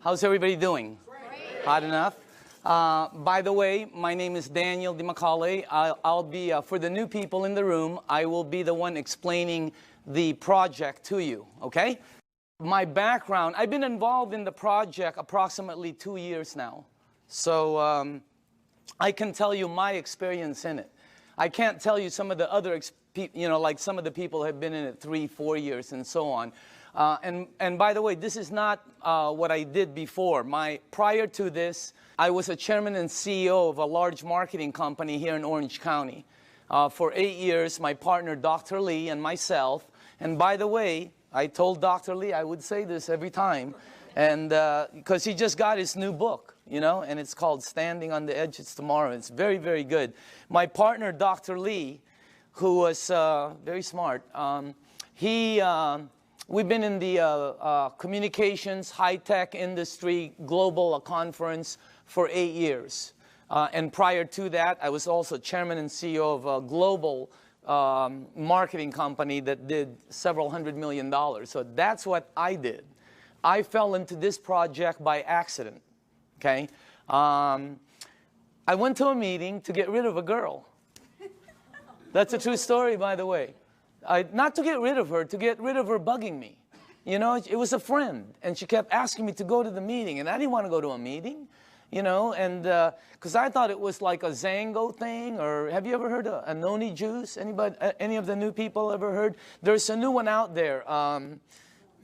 How's everybody doing? Great. Hot enough? By the way, my name is Daniel DiMacaulay. I'll be, for the new people in the room, I will be the one explaining the project to you, okay? My background, I've been involved in the project approximately 2 years now. So I can tell you my experience in it. I can't tell you some of the other, like some of the people have been in it 3, 4 years and so on. And by the way, this is not what I did before. Prior to this, I was a chairman and CEO of a large marketing company here in Orange County. For 8 years, my partner, Dr. Lee, and myself. And by the way, I told Dr. Lee I would say this every time, and because he just got his new book, you know, and it's called Standing on the Edge of Tomorrow. It's very, very good. My partner, Dr. Lee, who was very smart, we've been in the communications, high-tech industry, global conference for 8 years. And prior to that, I was also chairman and CEO of a global marketing company that did several $100 million. So that's what I did. I fell into this project by accident, okay? I went to a meeting to get rid of a girl. That's a true story, by the way. Not to get rid of her, to get rid of her bugging me. You know, it was a friend, and she kept asking me to go to the meeting, and I didn't want to go to a meeting, you know, and because I thought it was like a Zango thing, or have you ever heard of a noni juice? Anybody, any of the new people ever heard? There's a new one out there,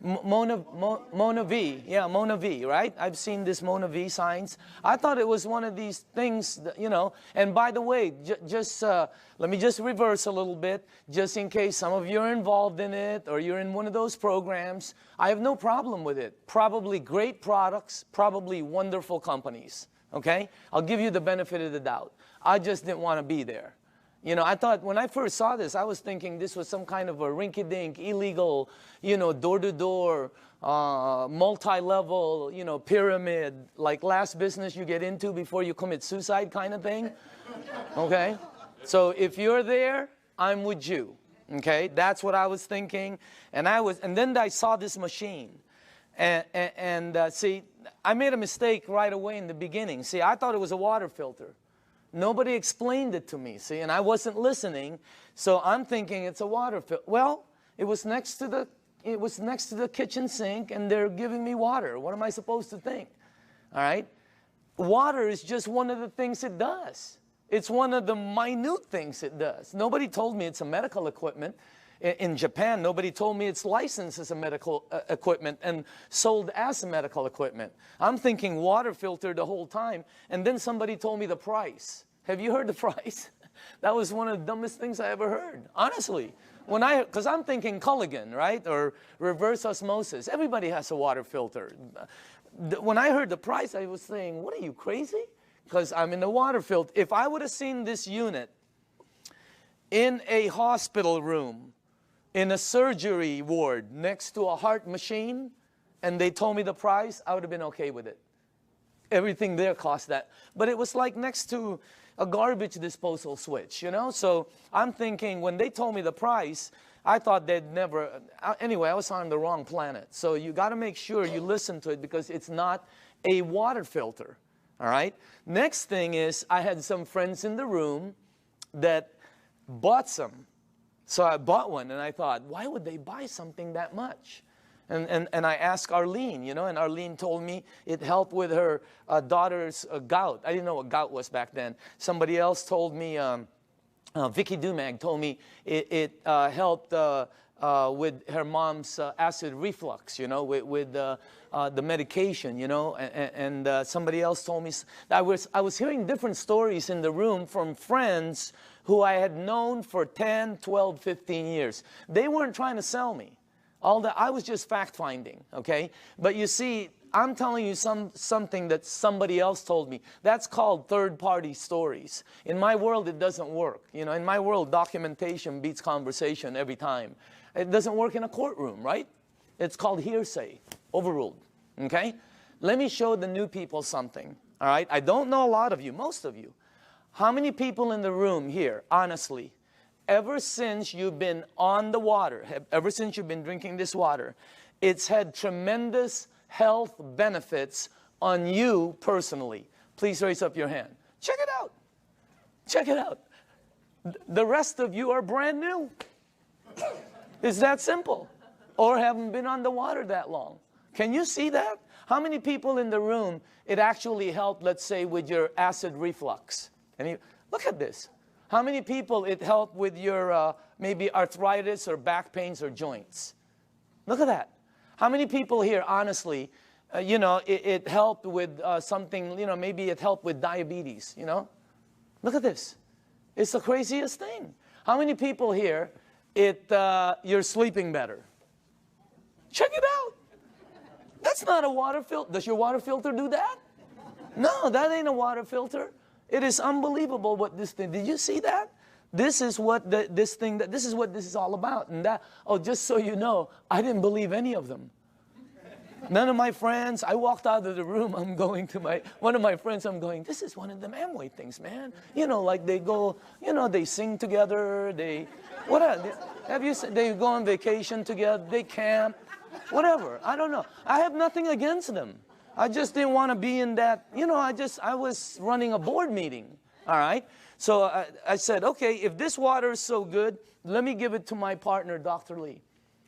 Mona V, yeah, Mona V, right? I've seen this Mona V signs. I thought it was one of these things, that, you know, and by the way, let me just reverse a little bit, just in case some of you are involved in it, or you're in one of those programs. I have no problem with it. Probably great products, probably wonderful companies, okay? I'll give you the benefit of the doubt. I just didn't want to be there. You know, I thought, when I first saw this, I was thinking this was some kind of a rinky-dink, illegal, you know, door-to-door, multi-level, you know, pyramid, like last business you get into before you commit suicide kind of thing, okay? So if you're there, I'm with you, okay? That's what I was thinking, and then I saw this machine, and see, I made a mistake right away in the beginning. See, I thought it was a water filter. Nobody explained it to me, see, and I wasn't listening, so I'm thinking it's a water filter. Well, it was next to the kitchen sink, and they're giving me water. What am I supposed to think? All right? Water is just one of the things it does. It's one of the minute things it does. Nobody told me it's a medical equipment. In Japan, nobody told me it's licensed as a medical equipment and sold as a medical equipment. I'm thinking water filter the whole time, and then somebody told me the price. Have you heard the price? That was one of the dumbest things I ever heard, honestly. Because I'm thinking Culligan, right, or reverse osmosis. Everybody has a water filter. When I heard the price, I was saying, what are you, crazy? Because I'm in the water filter. If I would have seen this unit in a hospital room, in a surgery ward next to a heart machine, and they told me the price, I would have been okay with it. Everything there cost that. But it was like next to a garbage disposal switch, you know? So I'm thinking, when they told me the price, I thought they'd never, anyway, I was on the wrong planet. So you got to make sure you listen to it, because it's not a water filter, all right? Next thing is, I had some friends in the room that bought some. So I bought one, and I thought, why would they buy something that much? And I asked Arlene, you know, and Arlene told me it helped with her daughter's gout. I didn't know what gout was back then. Somebody else told me, Vicky Dumag told me it helped with her mom's acid reflux, you know, with the medication, you know, and somebody else told me. I was hearing different stories in the room from friends who I had known for 10, 12, 15 years. They weren't trying to sell me. I was just fact-finding, okay? But you see, I'm telling you something that somebody else told me. That's called third-party stories. In my world, it doesn't work. You know, in my world, documentation beats conversation every time. It doesn't work in a courtroom, right? It's called hearsay, overruled, okay? Let me show the new people something, all right? I don't know a lot of you, most of you. How many people in the room here, honestly, ever since you've been on the water, ever since you've been drinking this water, it's had tremendous health benefits on you personally? Please raise up your hand. Check it out. Check it out. The rest of you are brand new. It's that simple. Or haven't been on the water that long. Can you see that? How many people in the room, it actually helped, let's say, with your acid reflux? Look at this. How many people it helped with your maybe arthritis or back pains or joints? Look at that. How many people here, honestly, you know, it helped with something, you know, maybe it helped with diabetes, you know? Look at this. It's the craziest thing. How many people here, you're sleeping better? Check it out. That's not a water filter. Does your water filter do that? No, that ain't a water filter. It is unbelievable what this thing, did you see that? This is what this is what this is all about. And that, oh, just so you know, I didn't believe any of them. None of my friends, I walked out of the room, I'm going to one of my friends, I'm going, this is one of them Amway things, man. You know, like they go, you know, they sing together, they go on vacation together, they camp, whatever, I don't know. I have nothing against them. I just didn't want to be in that, you know, I was running a board meeting, all right? So I said, okay, if this water is so good, let me give it to my partner, Dr. Lee.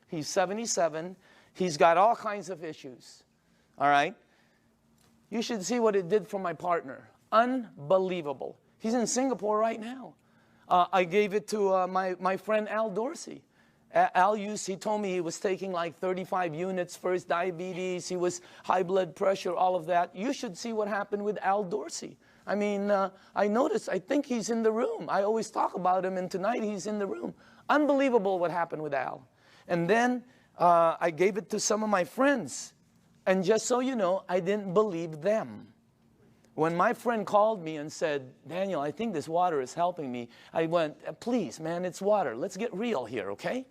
He's 77. He's got all kinds of issues, all right? You should see what it did for my partner. Unbelievable. He's in Singapore right now. I gave it to my friend Al Dorsey. He told me he was taking like 35 units for his diabetes. He was high blood pressure, all of that. You should see what happened with Al Dorsey. I mean, I noticed, I think he's in the room. I always talk about him, and tonight he's in the room. Unbelievable what happened with Al. And then I gave it to some of my friends. And just so you know, I didn't believe them. When my friend called me and said, Daniel, I think this water is helping me, I went, please, man, it's water. Let's get real here, okay?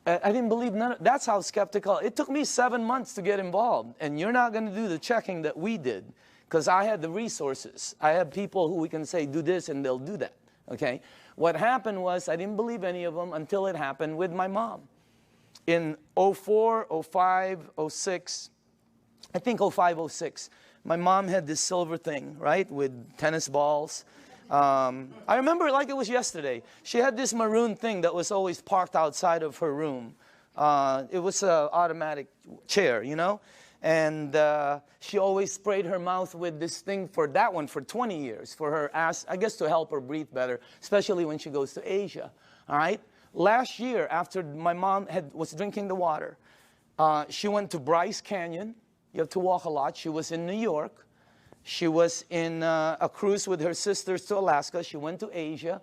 I didn't believe none of, that's how skeptical. It took me 7 months to get involved. And you're not going to do the checking that we did, because I had the resources. I had people who we can say, do this, and they'll do that, okay? What happened was I didn't believe any of them until it happened with my mom. In 04, 05, 06, I think 05, 06, my mom had this silver thing, right, with tennis balls. I remember it like it was yesterday. She had this maroon thing that was always parked outside of her room. It was an automatic chair, you know? And she always sprayed her mouth with this thing for 20 years, for her ass, I guess to help her breathe better, especially when she goes to Asia, all right? Last year, after my mom was drinking the water, she went to Bryce Canyon. You have to walk a lot. She was in New York. She was in a cruise with her sisters to Alaska. She went to Asia.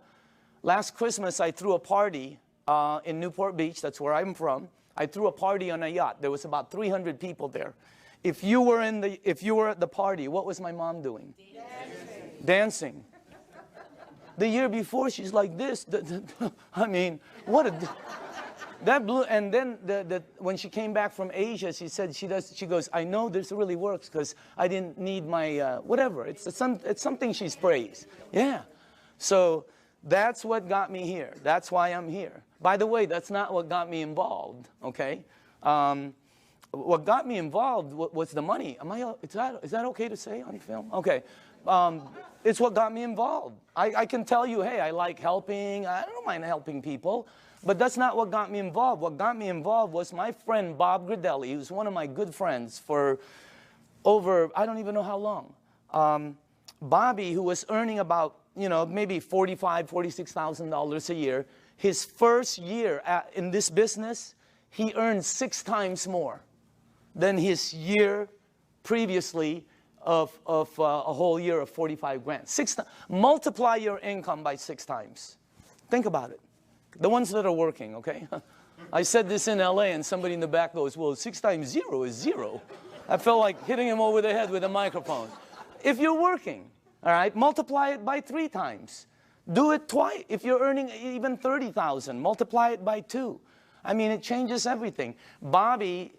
Last Christmas, I threw a party in Newport Beach. That's where I'm from. I threw a party on a yacht. There was about 300 people there. If you were at the party, what was my mom doing? Dancing. The year before, she's like this. I mean, what a... That blew, and then when she came back from Asia, she said she goes, I know this really works because I didn't need my, whatever. It's something she sprays. Yeah. So that's what got me here. That's why I'm here. By the way, that's not what got me involved, okay? What got me involved was the money. Is that okay to say on film? Okay. It's what got me involved. I can tell you, hey, I like helping. I don't mind helping people. But that's not what got me involved. What got me involved was my friend Bob Gridelli, who's one of my good friends for over, I don't even know how long. Bobby, who was earning about, you know, maybe $45,000, $46,000 a year, his first year in this business, he earned 6 times more than his year previously of a whole year of 45 grand. Multiply your income by 6 times. Think about it. The ones that are working, okay? I said this in LA and somebody in the back goes, well, 6 times 0 is 0. I felt like hitting him over the head with a microphone. If you're working, all right, multiply it by 3 times. Do it twice. If you're earning even 30,000, multiply it by 2. I mean, it changes everything. Bobby,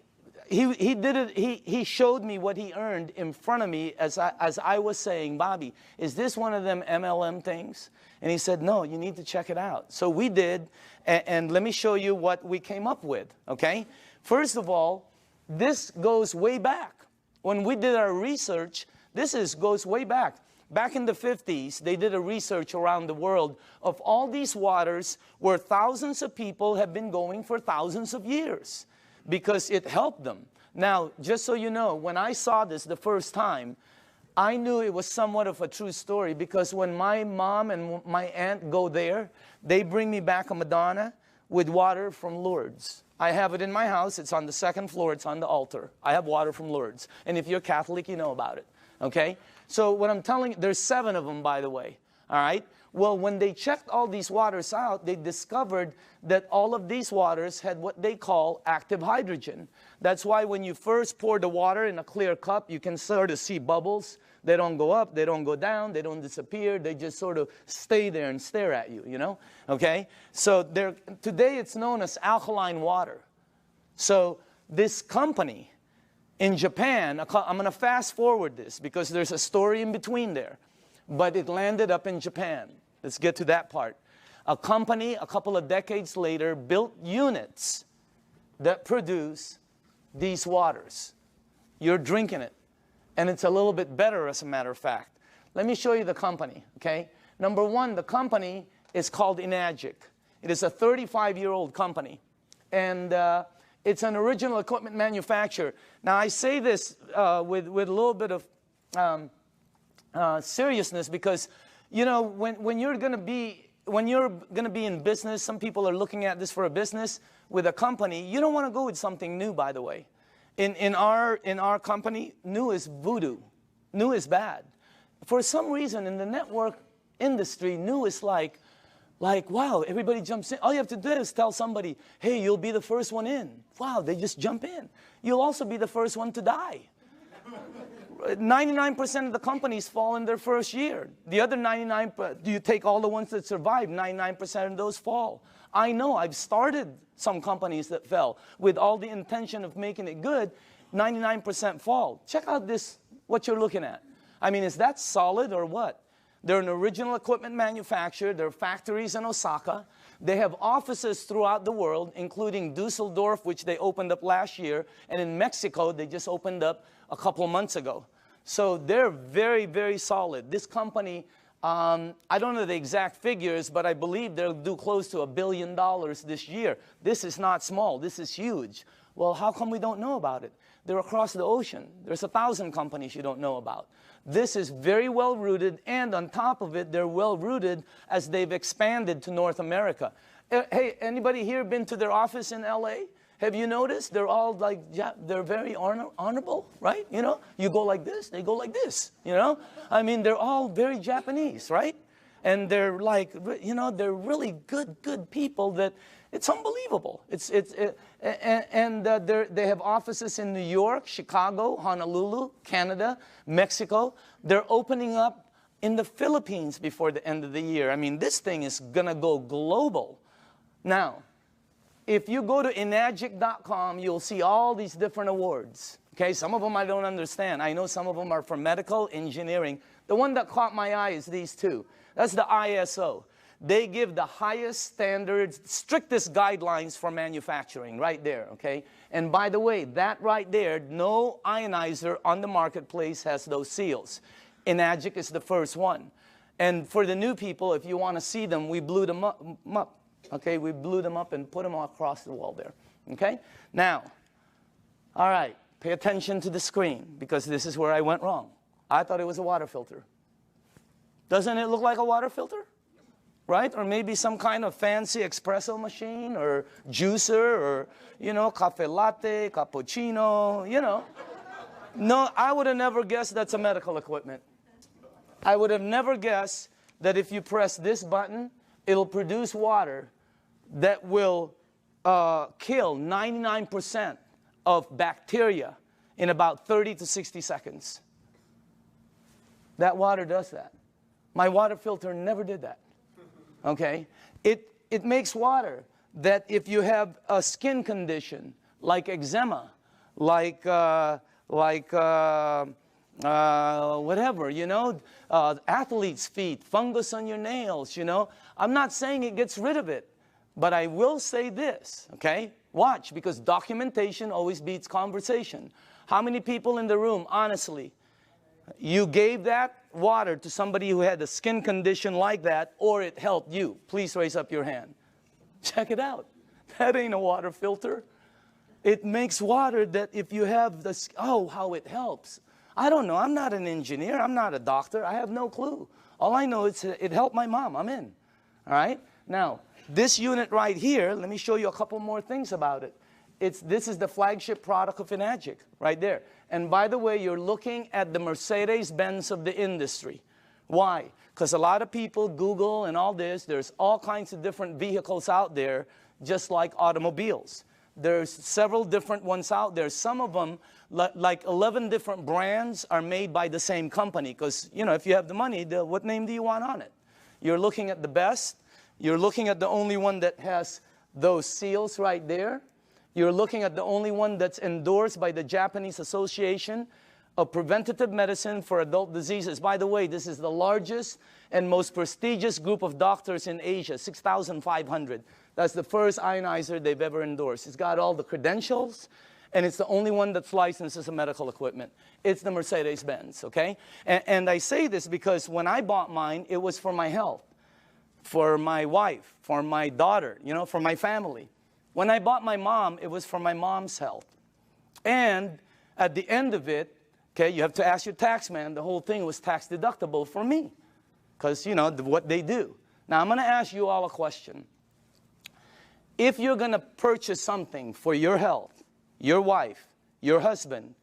he did it, he showed me what he earned in front of me as I was saying, Bobby, is this one of them MLM things? And he said, no, you need to check it out. So we did, and let me show you what we came up with, okay? First of all, this goes way back. When we did our research, goes way back. Back in the 50s, they did a research around the world of all these waters where thousands of people have been going for thousands of years because it helped them. Now, just so you know, when I saw this the first time, I knew it was somewhat of a true story because when my mom and my aunt go there, they bring me back a Madonna with water from Lourdes. I have it in my house. It's on the second floor. It's on the altar. I have water from Lourdes. And if you're Catholic, you know about it. Okay? So what I'm telling you, there's 7 of them, by the way. All right? Well, when they checked all these waters out, they discovered that all of these waters had what they call active hydrogen. That's why when you first pour the water in a clear cup, you can sort of see bubbles. They don't go up, they don't go down, they don't disappear. They just sort of stay there and stare at you, you know? Okay? So today it's known as alkaline water. So this company in Japan, I'm going to fast forward this because there's a story in between there. But it landed up in Japan. Let's get to that part. A company, a couple of decades later, built units that produce these waters. You're drinking it. And it's a little bit better, as a matter of fact. Let me show you the company, okay? Number 1, the company is called Enagic. It is a 35-year-old company. And it's an original equipment manufacturer. Now, I say this with a little bit of seriousness because, you know, when you're going to be in business, some people are looking at this for a business with a company. You don't want to go with something new, by the way. In our company, new is voodoo. New is bad. For some reason, in the network industry, new is like, wow, everybody jumps in. All you have to do is tell somebody, hey, you'll be the first one in. Wow, they just jump in. You'll also be the first one to die. 99% of the companies fall in their first year. The other 99%, do you take all the ones that survive, 99% of those fall. I know, I've started some companies that fell with all the intention of making it good. 99% fall. Check out this, what you're looking at. I mean, is that solid or what? They're an original equipment manufacturer. There are factories in Osaka. They have offices throughout the world, including Dusseldorf, which they opened up last year, and in Mexico, they just opened up a couple months ago. So they're very, very solid. This company, I don't know the exact figures, but I believe they'll do close to $1 billion this year. This is not small. This is huge. Well, how come we don't know about it? They're across the ocean. There's 1,000 companies you don't know about. This is very well rooted, and on top of it, they're well rooted as they've expanded to North America. Hey, anybody here been to their office in LA? Have you noticed? They're all like, they're very honorable, right? You know, you go like this, they go like this, you know? I mean, they're all very Japanese, right? And they're like, you know, they're really good people that it's unbelievable. They have offices in New York, Chicago, Honolulu, Canada, Mexico. They're opening up in the Philippines before the end of the year. I mean, this thing is gonna go global. Now, if you go to enagic.com, you'll see all these different awards. Okay, some of them I don't understand. I know some of them are for medical, engineering. The one that caught my eye is these 2. That's the ISO. They give the highest standards, strictest guidelines for manufacturing right there, okay? And by the way, that right there, no ionizer on the marketplace has those seals. Enagic is the first one. And for the new people, if you want to see them, we blew them up. Okay, we blew them up and put them all across the wall there. Okay? Now, all right, pay attention to the screen because this is where I went wrong. I thought it was a water filter. Doesn't it look like a water filter? Right? Or maybe some kind of fancy espresso machine or juicer or, you know, cafe latte, cappuccino, you know. No, I would have never guessed that's a medical equipment. I would have never guessed that if you press this button, it'll produce water that will kill 99% of bacteria in about 30 to 60 seconds. That water does that. My water filter never did that. Okay? It makes water that if you have a skin condition like eczema, like whatever, you know, athlete's feet, fungus on your nails, you know. I'm not saying it gets rid of it, But I will say this, okay? Watch, because documentation always beats conversation. How many people in the room, honestly, you gave that water to somebody who had a skin condition like that, or it helped you? Please raise up your hand. Check it out. That ain't a water filter. It makes water that if you have this, oh, how it helps. I don't know. I'm not an engineer. I'm not a doctor. I have no clue. All I know is it helped my mom. I'm in. All right? Now, this unit right here, let me show you a couple more things about it. This is the flagship product of Enagic, right there. And by the way, you're looking at the Mercedes-Benz of the industry. Why? Because a lot of people Google and all this. There's all kinds of different vehicles out there, just like automobiles. There's several different ones out there. Some of them, like 11 different brands, are made by the same company. Because, you know, if you have the money, what name do you want on it? You're looking at the best. You're looking at the only one that has those seals right there. You're looking at the only one that's endorsed by the Japanese Association of Preventative Medicine for Adult Diseases. By the way, this is the largest and most prestigious group of doctors in Asia, 6,500. That's the first ionizer they've ever endorsed. It's got all the credentials, and it's the only one that's licensed as a medical equipment. It's the Mercedes-Benz, okay? And I say this because when I bought mine, it was for my health, for my wife, for my daughter, you know, for my family. When I bought my mom, it was for my mom's health. And at the end of it, okay, you have to ask your tax man, the whole thing was tax deductible for me. Because, you know, what they do. Now, I'm going to ask you all a question. If you're going to purchase something for your health, your wife, your husband,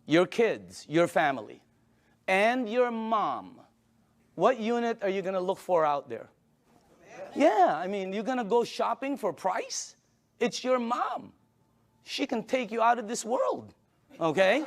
your kids, your family, and your mom, what unit are you going to look for out there? Yeah, I mean, you're going to go shopping for price? It's your mom. She can take you out of this world, okay?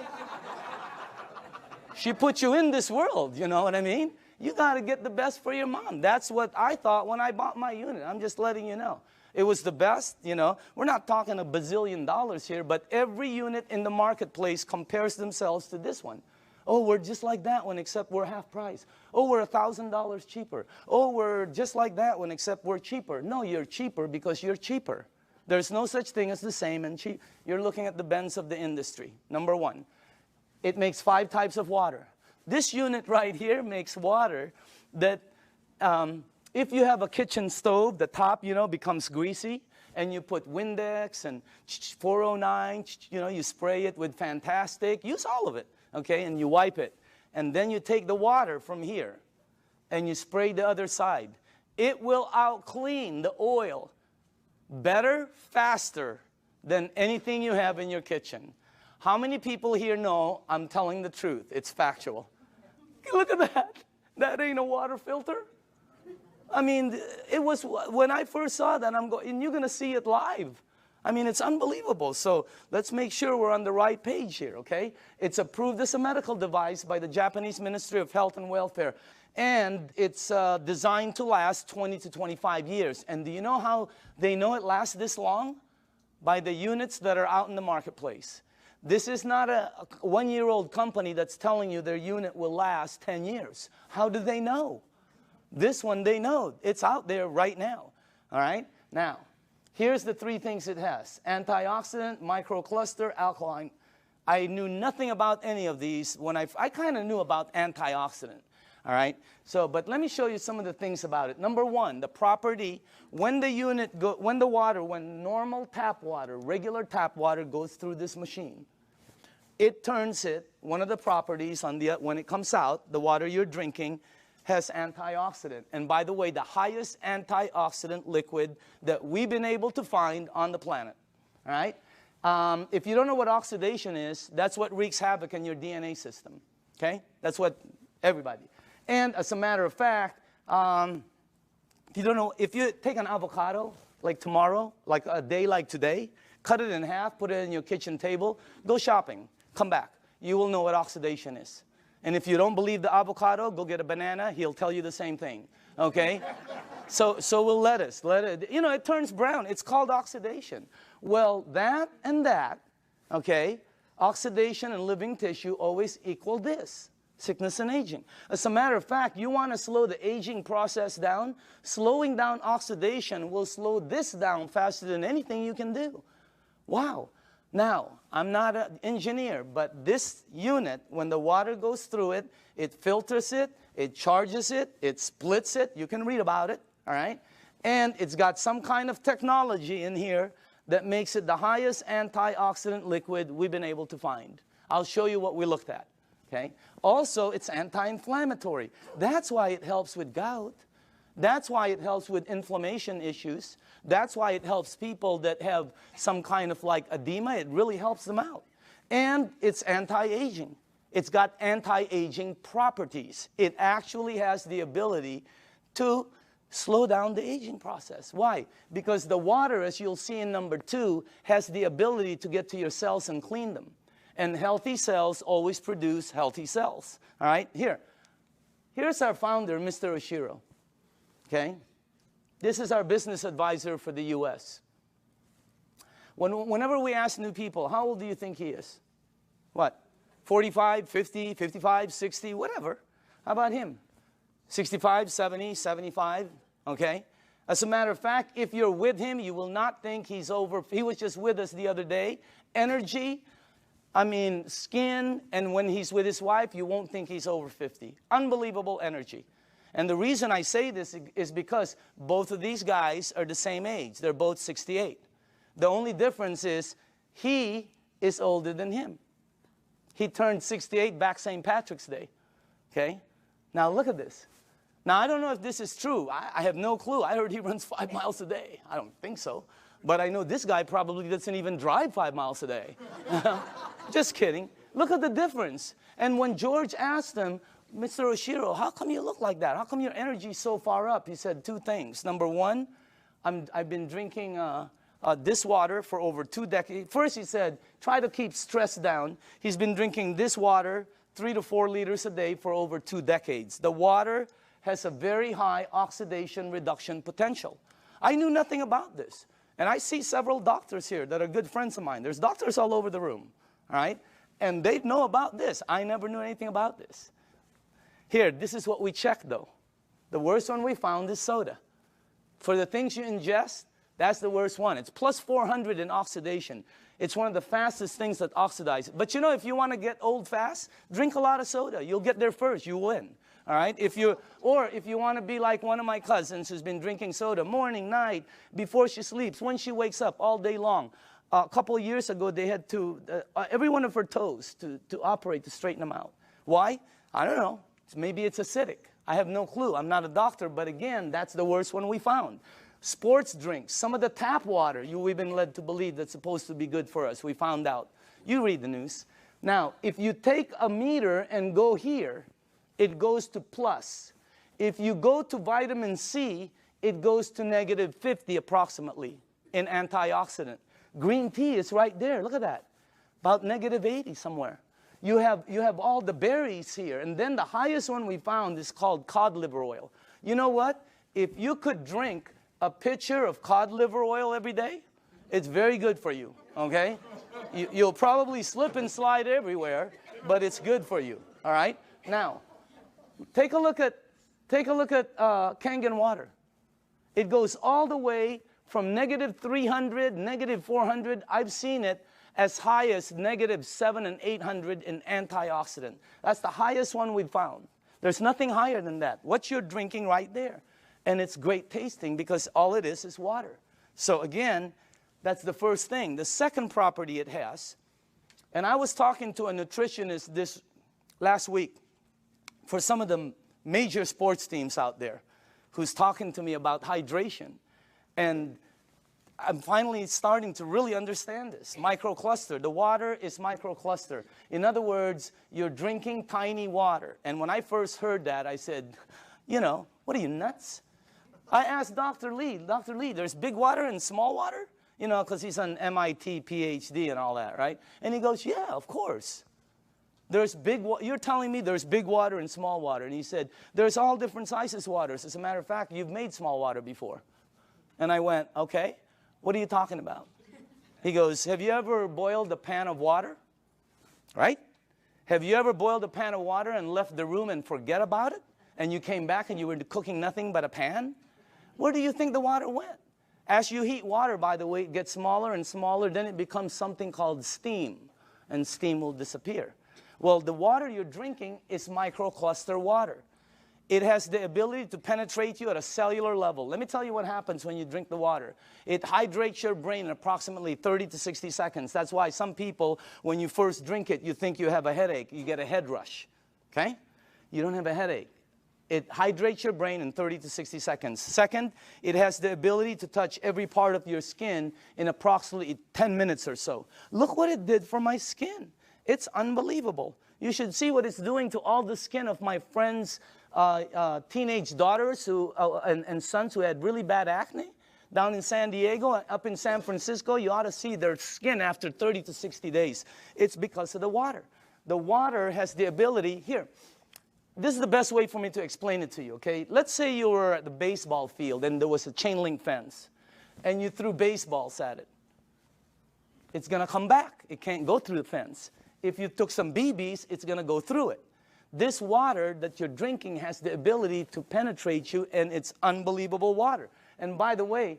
She put you in this world, you know what I mean? You got to get the best for your mom. That's what I thought when I bought my unit. I'm just letting you know. It was the best, you know. We're not talking $1 bazillion here, but every unit in the marketplace compares themselves to this one. Oh, we're just like that one, except we're half price. Oh, we're $1,000 cheaper. Oh, we're just like that one, except we're cheaper. No, you're cheaper because you're cheaper. There's no such thing as the same and cheap. You're looking at the Benz of the industry. Number one, it makes 5 types of water. This unit right here makes water that if you have a kitchen stove, the top, you know, becomes greasy, and you put Windex and 409, you know, you spray it with Fantastic. Use all of it, okay, and you wipe it. And then you take the water from here, and you spray the other side. It will out-clean the oil better, faster than anything you have in your kitchen. How many people here know I'm telling the truth? It's factual. Look at that. That ain't a water filter. I mean, it was, when I first saw that, I'm going, and you're going to see it live. I mean, it's unbelievable. So let's make sure we're on the right page here, okay? It's approved as a medical device by the Japanese Ministry of Health and Welfare. And it's designed to last 20 to 25 years. And do you know how they know it lasts this long? By the units that are out in the marketplace. This is not a one-year-old company that's telling you their unit will last 10 years. How do they know? This one, they know. It's out there right now. All right? Now, here's the 3 things it has. Antioxidant, microcluster, alkaline. I knew nothing about any of these when I kind of knew about antioxidant. All right? So, but let me show you some of the things about it. Number 1, the property, when normal tap water, regular tap water goes through this machine, it turns it, one of the properties when it comes out, the water you're drinking has antioxidant. And by the way, the highest antioxidant liquid that we've been able to find on the planet. All right? If you don't know what oxidation is, that's what wreaks havoc in your DNA system. Okay? That's what everybody. And as a matter of fact, you don't know, if you take an avocado, like tomorrow, like a day like today, cut it in half, put it in your kitchen table, go shopping, come back. You will know what oxidation is. And if you don't believe the avocado, go get a banana, he'll tell you the same thing, okay? So will lettuce. You know, it turns brown. It's called oxidation. Well, that and that, okay, oxidation and living tissue always equal this. Sickness and aging. As a matter of fact, you want to slow the aging process down, slowing down oxidation will slow this down faster than anything you can do. Wow. Now, I'm not an engineer, but this unit, when the water goes through it, it filters it, it charges it, it splits it. You can read about it, all right? And it's got some kind of technology in here that makes it the highest antioxidant liquid we've been able to find. I'll show you what we looked at. Okay? Also, it's anti-inflammatory. That's why it helps with gout. That's why it helps with inflammation issues. That's why it helps people that have some kind of like edema. It really helps them out. And it's anti-aging. It's got anti-aging properties. It actually has the ability to slow down the aging process. Why? Because the water, as you'll see in number 2, has the ability to get to your cells and clean them. And healthy cells always produce healthy cells. All right? Here's our founder, Mr. Oshiro. Okay? This is our business advisor for the U.S. Whenever we ask new people, how old do you think he is? What? 45, 50, 55, 60, whatever. How about him? 65, 70, 75, okay? As a matter of fact, if you're with him, you will not think he's over. He was just with us the other day. Energy, I mean, skin, and when he's with his wife, you won't think he's over 50. Unbelievable energy. And the reason I say this is because both of these guys are the same age. They're both 68. The only difference is he is older than him. He turned 68 back St. Patrick's Day, okay? Now look at this. Now, I don't know if this is true. I have no clue. I heard he runs 5 miles a day. I don't think so. But I know this guy probably doesn't even drive 5 miles a day. Just kidding. Look at the difference. And when George asked him, Mr. Oshiro, how come you look like that? How come your energy is so far up? He said 2 things. Number 1, I've been drinking this water for over 2 decades. First, he said, try to keep stress down. He's been drinking this water 3 to 4 liters a day for over 2 decades. The water has a very high oxidation reduction potential. I knew nothing about this. And I see several doctors here that are good friends of mine. There's doctors all over the room, all right? And they know about this. I never knew anything about this. Here, this is what we checked, though. The worst one we found is soda. For the things you ingest, that's the worst one. It's plus 400 in oxidation. It's one of the fastest things that oxidize. But you know, if you want to get old fast, drink a lot of soda. You'll get there first. You win. All right? Or if you want to be like one of my cousins who's been drinking soda morning, night, before she sleeps, when she wakes up, all day long. A couple of years ago, they had to, every one of her toes to operate to straighten them out. Why? I don't know. Maybe it's acidic. I have no clue. I'm not a doctor, but again, that's the worst one we found. Sports drinks, some of the tap water we've been led to believe that's supposed to be good for us. We found out. You read the news. Now, if you take a meter and go here, it goes to plus. If you go to vitamin C, it goes to negative 50 approximately in antioxidant. Green tea is right there. Look at that. About negative 80 somewhere. You have all the berries here. And then the highest one we found is called cod liver oil. You know what? If you could drink a pitcher of cod liver oil every day, it's very good for you, okay? You'll probably slip and slide everywhere, but it's good for you, all right? Now, take a look at Kangen water. It goes all the way from negative 300, negative 400. I've seen it as high as negative 700 and 800 in antioxidant. That's the highest one we've found. There's nothing higher than that. What you're drinking right there. And it's great tasting because all it is water. So again, that's the first thing. The second property it has, and I was talking to a nutritionist this last week for some of the major sports teams out there who's talking to me about hydration. And I'm finally starting to really understand this. Microcluster. The water is microcluster. In other words, you're drinking tiny water. And when I first heard that, I said, you know, what are you, nuts? I asked Dr. Lee, there's big water and small water? You know, because he's an MIT PhD and all that, right? And he goes, yeah, of course. You're telling me there's big water and small water. And he said, there's all different sizes waters. As a matter of fact, you've made small water before. And I went, okay, what are you talking about? He goes, have you ever boiled a pan of water? Right? Have you ever boiled a pan of water and left the room and forget about it? And you came back and you were cooking nothing but a pan? Where do you think the water went? As you heat water, by the way, it gets smaller and smaller, then it becomes something called steam, and steam will disappear. Well, the water you're drinking is microcluster water. It has the ability to penetrate you at a cellular level. Let me tell you what happens when you drink the water. It hydrates your brain in approximately 30 to 60 seconds. That's why some people, when you first drink it, you think you have a headache. You get a head rush, okay? You don't have a headache. It hydrates your brain in 30 to 60 seconds. Second, it has the ability to touch every part of your skin in approximately 10 minutes or so. Look what it did for my skin. It's unbelievable. You should see what it's doing to all the skin of my friends' teenage daughters and sons who had really bad acne. Down in San Diego, up in San Francisco, you ought to see their skin after 30 to 60 days. It's because of the water. The water has the ability, here, this is the best way for me to explain it to you, okay? Let's say you were at the baseball field and there was a chain link fence and you threw baseballs at it. It's going to come back. It can't go through the fence. If you took some BBs, it's going to go through it. This water that you're drinking has the ability to penetrate you, and it's unbelievable water. And by the way,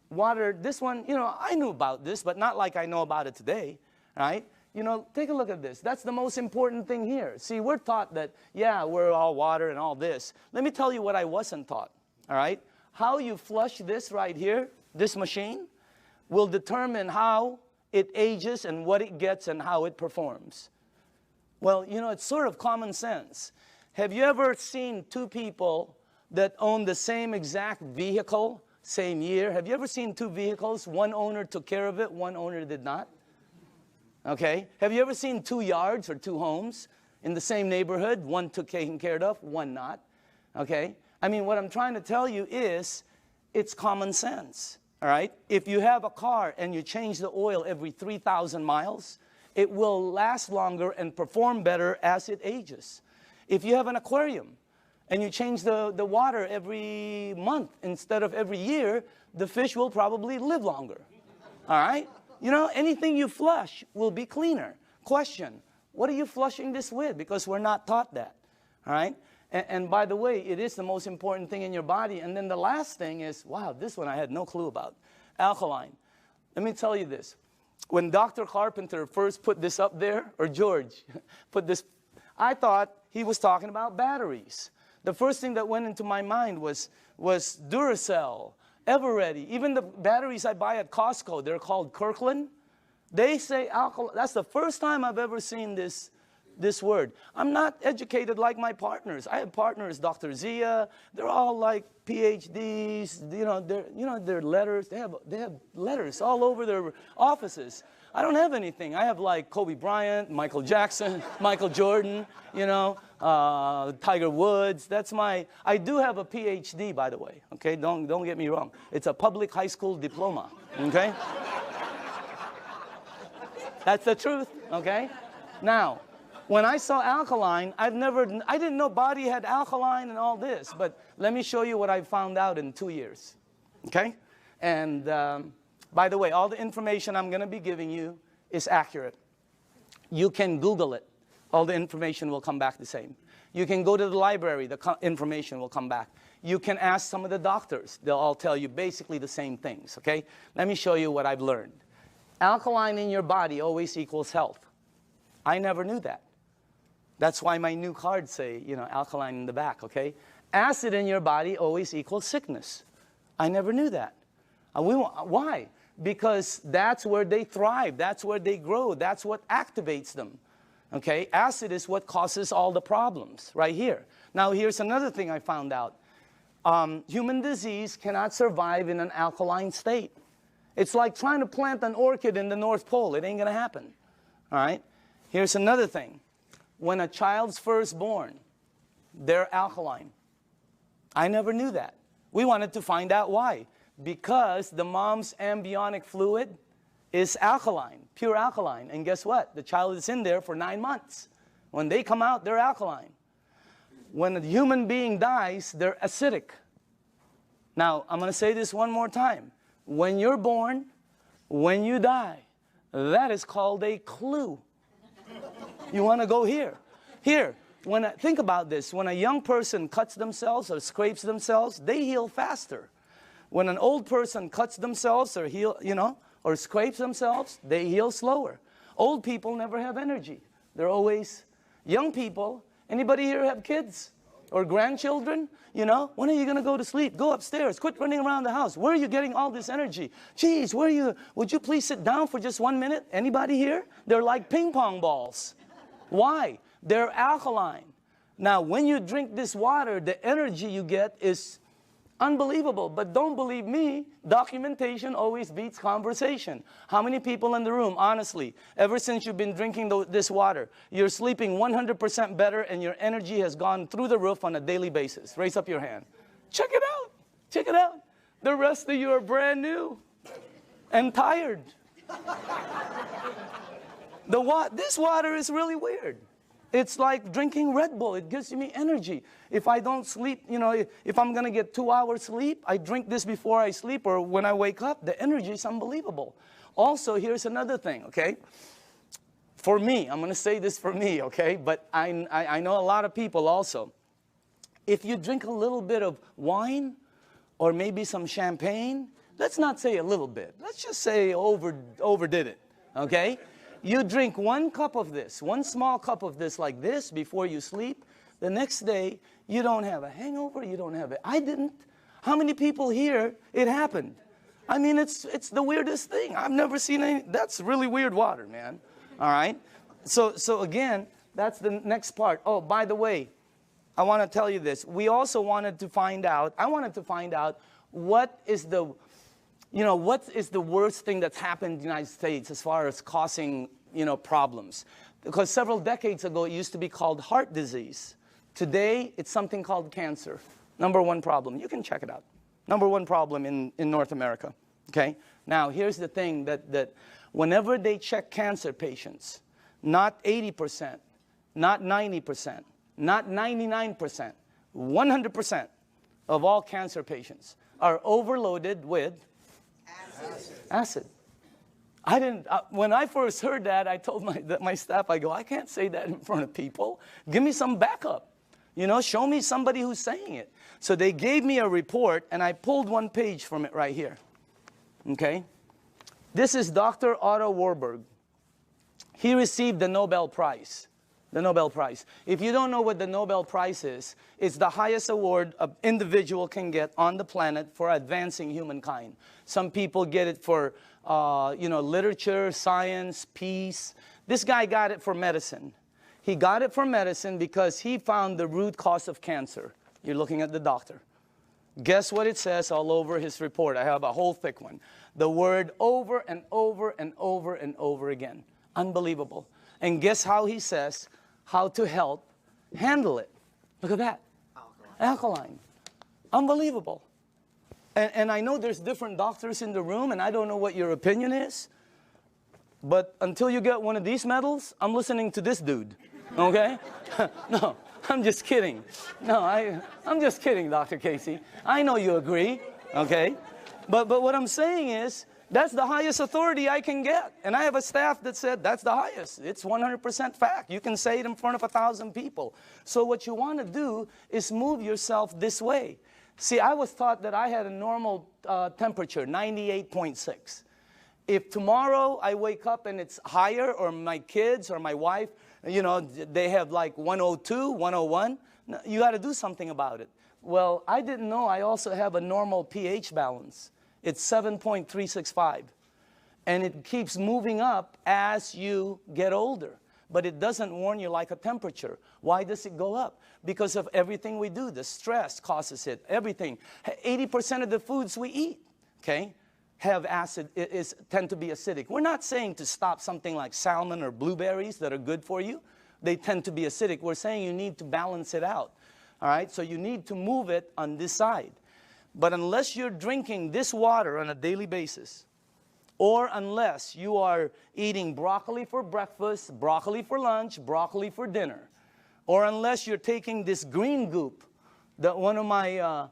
water, this one, you know, I knew about this, but not like I know about it today, right? You know, take a look at this. That's the most important thing here. See, we're taught that, yeah, we're all water and all this. Let me tell you what I wasn't taught, all right? How you flush this right here, this machine, will determine how it ages and what it gets and how it performs. Well, you know, it's sort of common sense. Have you ever seen two people that own the same exact vehicle, same year? Have you ever seen two vehicles? One owner took care of it, one owner did not. Okay? Have you ever seen two yards or two homes in the same neighborhood? One took taken care of, one not. Okay? I mean, what I'm trying to tell you is, it's common sense. All right? If you have a car and you change the oil every 3,000 miles, it will last longer and perform better as it ages. If you have an aquarium and you change the water every month instead of every year, the fish will probably live longer. All right? You know, anything you flush will be cleaner. Question, what are you flushing this with? Because we're not taught that. All right? And by the way, it is the most important thing in your body. And then the last thing is, wow, this one I had no clue about. Alkaline. Let me tell you this. When Dr. Carpenter first put this up there, or George put this, I thought he was talking about batteries. The first thing that went into my mind was Duracell, Eveready. Even the batteries I buy at Costco, they're called Kirkland. They say alkaline. That's the first time I've ever seen this word. I'm not educated like my partners. I have partners, Dr. Zia. They're all like PhDs. You know, their letters. They have letters all over their offices. I don't have anything. I have like Kobe Bryant, Michael Jackson, Michael Jordan. You know, Tiger Woods. That's my. I do have a PhD, by the way. Okay, don't get me wrong. It's a public high school diploma. Okay. That's the truth. Okay. Now, when I saw alkaline, I didn't know body had alkaline and all this, but let me show you what I found out in 2 years, okay? And by the way, all the information I'm going to be giving you is accurate. You can Google it. All the information will come back the same. You can go to the library. The information will come back. You can ask some of the doctors. They'll all tell you basically the same things, okay? Let me show you what I've learned. Alkaline in your body always equals health. I never knew that. That's why my new cards say, you know, alkaline in the back, okay? Acid in your body always equals sickness. I never knew that. Why? Because that's where they thrive. That's where they grow. That's what activates them, okay? Acid is what causes all the problems right here. Now, here's another thing I found out. Human disease cannot survive in an alkaline state. It's like trying to plant an orchid in the North Pole. It ain't going to happen, all right? Here's another thing. When a child's first born, they're alkaline. I never knew that. We wanted to find out why. Because the mom's amniotic fluid is alkaline, pure alkaline. And guess what? The child is in there for 9 months. When they come out, they're alkaline. When a human being dies, they're acidic. Now, I'm going to say this one more time. When you're born, when you die, that is called a clue. You want to go here. Here, think about this. When a young person cuts themselves or scrapes themselves, they heal faster. When an old person cuts themselves or or scrapes themselves, they heal slower. Old people never have energy. They're always young people. Anybody here have kids or grandchildren? When are you going to go to sleep? Go upstairs. Quit running around the house. Where are you getting all this energy? Geez, would you please sit down for just 1 minute? Anybody here? They're like ping pong balls. Why? They're alkaline. Now, when you drink this water, the energy you get is unbelievable. But don't believe me, documentation always beats conversation. How many people in the room, honestly, ever since you've been drinking this water, you're sleeping 100% better and your energy has gone through the roof on a daily basis? Raise up your hand. Check it out. Check it out. The rest of you are brand new and tired. This water is really weird. It's like drinking Red Bull. It gives me energy. If I don't sleep, if I'm going to get 2 hours sleep, I drink this before I sleep or when I wake up. The energy is unbelievable. Also, here's another thing, okay? For me, I'm going to say this for me, okay? But I know a lot of people also. If you drink a little bit of wine or maybe some champagne, let's not say a little bit. Let's just say overdid it, okay? You drink 1 cup of this, 1 small cup of this like this before you sleep. The next day, you don't have a hangover, you don't have it. I didn't. How many people here, it happened? I mean, it's the weirdest thing. I've never seen any, that's really weird water, man. All right? So again, that's the next part. Oh, by the way, I want to tell you this. We also wanted to find out, what is the worst thing that's happened in the United States as far as causing, problems? Because several decades ago, it used to be called heart disease. Today, it's something called cancer. #1 problem. You can check it out. #1 problem in North America. Okay? Now, here's the thing that whenever they check cancer patients, not 80%, not 90%, not 99%, 100% of all cancer patients are overloaded with acid. When I first heard that, I told my staff, I can't say that in front of people. Give me some backup. Show me somebody who's saying it. So they gave me a report, and I pulled 1 page from it right here. Okay? This is Dr. Otto Warburg. He received the Nobel Prize. The Nobel Prize. If you don't know what the Nobel Prize is, it's the highest award an individual can get on the planet for advancing humankind. Some people get it for, literature, science, peace. This guy got it for medicine. He got it for medicine because he found the root cause of cancer. You're looking at the doctor. Guess what it says all over his report? I have a whole thick one. The word over and over and over and over again. Unbelievable. And guess how he says how to help handle it. Look at that. Alkaline. Unbelievable. And I know there's different doctors in the room, and I don't know what your opinion is, but until you get one of these medals, I'm listening to this dude, okay? No, I'm just kidding. No, I'm just kidding, Dr. Casey. I know you agree, okay? But what I'm saying is, that's the highest authority I can get. And I have a staff that said that's the highest. It's 100% fact. You can say it in front of 1,000 people. So what you want to do is move yourself this way. See, I was taught that I had a normal temperature, 98.6. If tomorrow I wake up and it's higher, or my kids or my wife, they have like 102, 101, you got to do something about it. Well, I didn't know I also have a normal pH balance. It's 7.365. And it keeps moving up as you get older. But it doesn't warn you like a temperature. Why does it go up? Because of everything we do. The stress causes it. Everything. 80% of the foods we eat, okay, have acid, tend to be acidic. We're not saying to stop something like salmon or blueberries that are good for you. They tend to be acidic. We're saying you need to balance it out. All right? So you need to move it on this side. But unless you're drinking this water on a daily basis, or unless you are eating broccoli for breakfast, broccoli for lunch, broccoli for dinner, or unless you're taking this green goop that one of my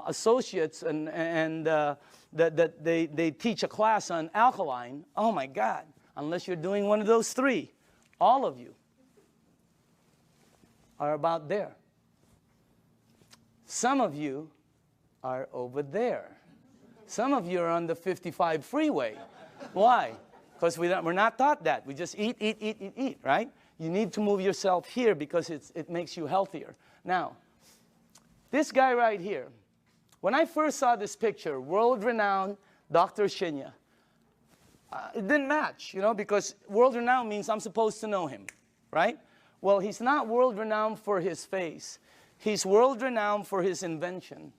associates that they teach a class on alkaline, oh my God, unless you're doing one of those 3, all of you, are about there. Some of you are over there. Some of you are on the 55 freeway. Why? Because we're not taught that. We just eat, eat, eat, eat, eat, right? You need to move yourself here because it makes you healthier. Now, this guy right here, when I first saw this picture, world-renowned Dr. Shinya, it didn't match, you know, because world-renowned means I'm supposed to know him, right? Well, he's not world-renowned for his face. He's world-renowned for his invention.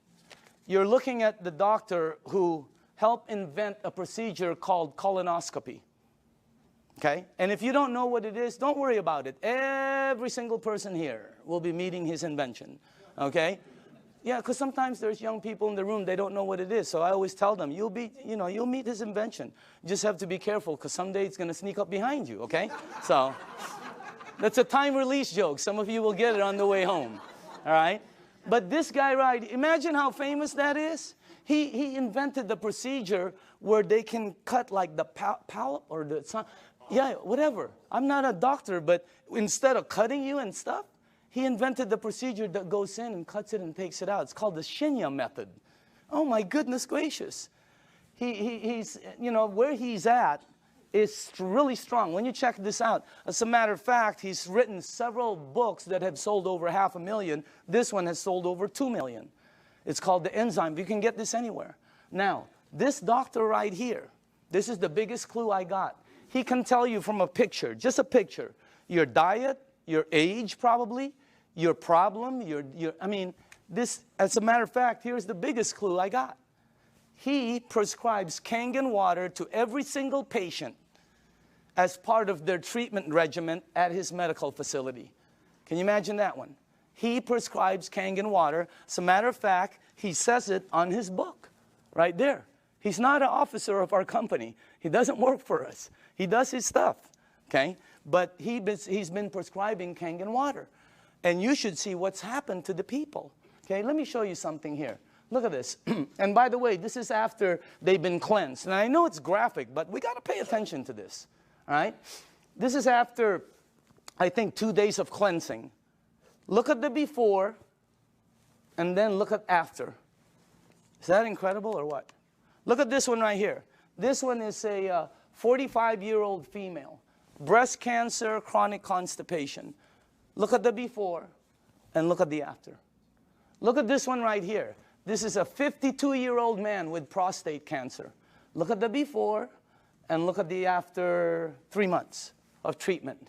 You're looking at the doctor who helped invent a procedure called colonoscopy. Okay? And if you don't know what it is, don't worry about it. Every single person here will be meeting his invention. Okay? Yeah, because sometimes there's young people in the room, they don't know what it is. So I always tell them, you'll meet his invention. You just have to be careful because someday it's going to sneak up behind you, okay? So that's a time release joke. Some of you will get it on the way home. All right? But this guy, right, imagine how famous that is. He invented the procedure where they can cut like the polyp or the, yeah, whatever. I'm not a doctor, but instead of cutting you and stuff, he invented the procedure that goes in and cuts it and takes it out. It's called the Shinya method. Oh my goodness gracious. He's, you know, where he's at is really strong. When you check this out, as a matter of fact, he's written several books that have sold over 500,000. This one has sold over 2 million. It's called the enzyme. You can get this anywhere. Now, this doctor right here, this is the biggest clue I got. He can tell you from a picture, just a picture, your diet, your age probably, your problem, I mean, this, as a matter of fact, here's the biggest clue I got. He prescribes Kangen water to every single patient as part of their treatment regimen at his medical facility. Can you imagine that one? He prescribes Kangen water. As a matter of fact, he says it on his book, right there. He's not an officer of our company. He doesn't work for us. He does his stuff, okay? But he's been prescribing Kangen water. And you should see what's happened to the people, okay? Let me show you something here. Look at this. And by the way, this is after they've been cleansed. And I know it's graphic, but we got to pay attention to this, all right? This is after, I think, 2 days of cleansing. Look at the before, and then look at after. Is that incredible or what? Look at this one right here. This one is a 45-year-old female. Breast cancer, chronic constipation. Look at the before, and look at the after. Look at this one right here. This is a 52-year-old man with prostate cancer. Look at the before, and look at the after 3 months of treatment.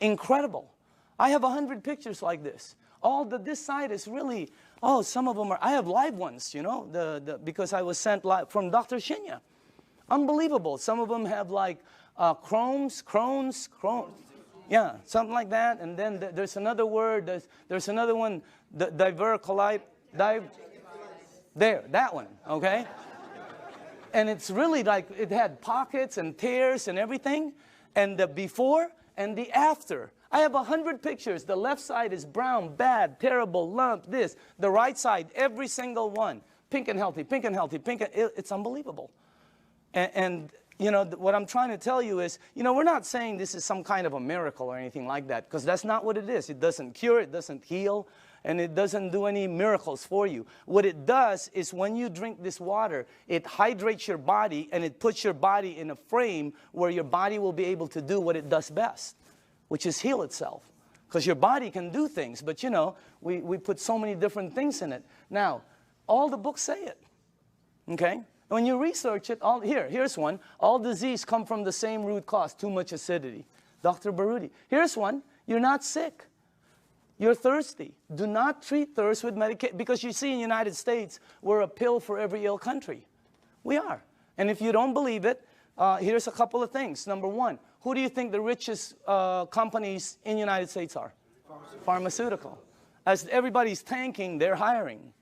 Incredible. I have 100 pictures like this. This side is really, oh, some of them are, I have live ones, you know, because I was sent live from Dr. Shinya. Unbelievable. Some of them have like Crohn's. Yeah, something like that. And then there's another word, there's another one, diverticulite, there, that one, okay? And it's really like, it had pockets and tears and everything. And the before and the after. I have 100 pictures. The left side is brown, bad, terrible, lump, this. The right side, every single one. Pink and healthy, pink and healthy, pink and, it's unbelievable. And you know, what I'm trying to tell you is, you know, we're not saying this is some kind of a miracle or anything like that, because that's not what it is. It doesn't cure, it doesn't heal, and it doesn't do any miracles for you. What it does is when you drink this water, it hydrates your body, and it puts your body in a frame where your body will be able to do what it does best, which is heal itself. Because your body can do things, but you know, we put so many different things in it. Now, all the books say it, okay? When you research it, here's one. All disease come from the same root cause, too much acidity. Dr. Baruti. Here's one. You're not sick. You're thirsty. Do not treat thirst with medication. Because you see in the United States, we're a pill for every ill country. We are. And if you don't believe it, here's a couple of things. Number one, who do you think the richest companies in the United States are? Pharmaceutical. As everybody's tanking, they're hiring.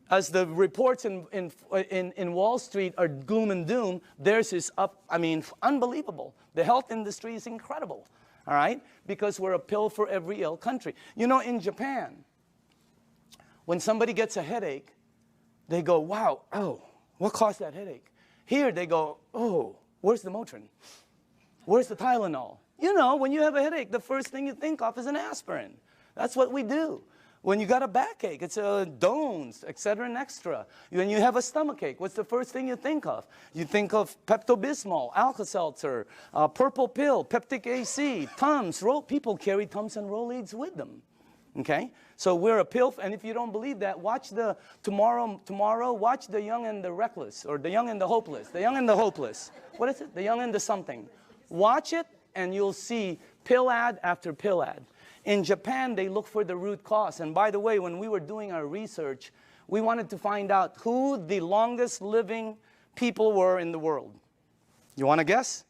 As the reports in Wall Street are gloom and doom, theirs is up, I mean, unbelievable. The health industry is incredible, all right? Because we're a pill for every ill country. You know, in Japan, when somebody gets a headache, they go, wow, oh, what caused that headache? Here they go, oh, where's the Motrin? Where's the Tylenol? You know, when you have a headache, the first thing you think of is an aspirin. That's what we do. When you got a backache, it's Dones, etc. and extra. When you have a stomachache, what's the first thing you think of? You think of Pepto-Bismol, Alka-Seltzer, purple pill, Peptic AC, Tums. People carry Tums and Rolaids with them. Okay? So we're a pill, and if you don't believe that, watch tomorrow, watch The Young and the Reckless, or The Young and the Hopeless. The Young and the Hopeless. What is it? The Young and the something. Watch it, and you'll see pill ad after pill ad. In Japan, they look for the root cause. And by the way, when we were doing our research, we wanted to find out who the longest living people were in the world. You want to guess?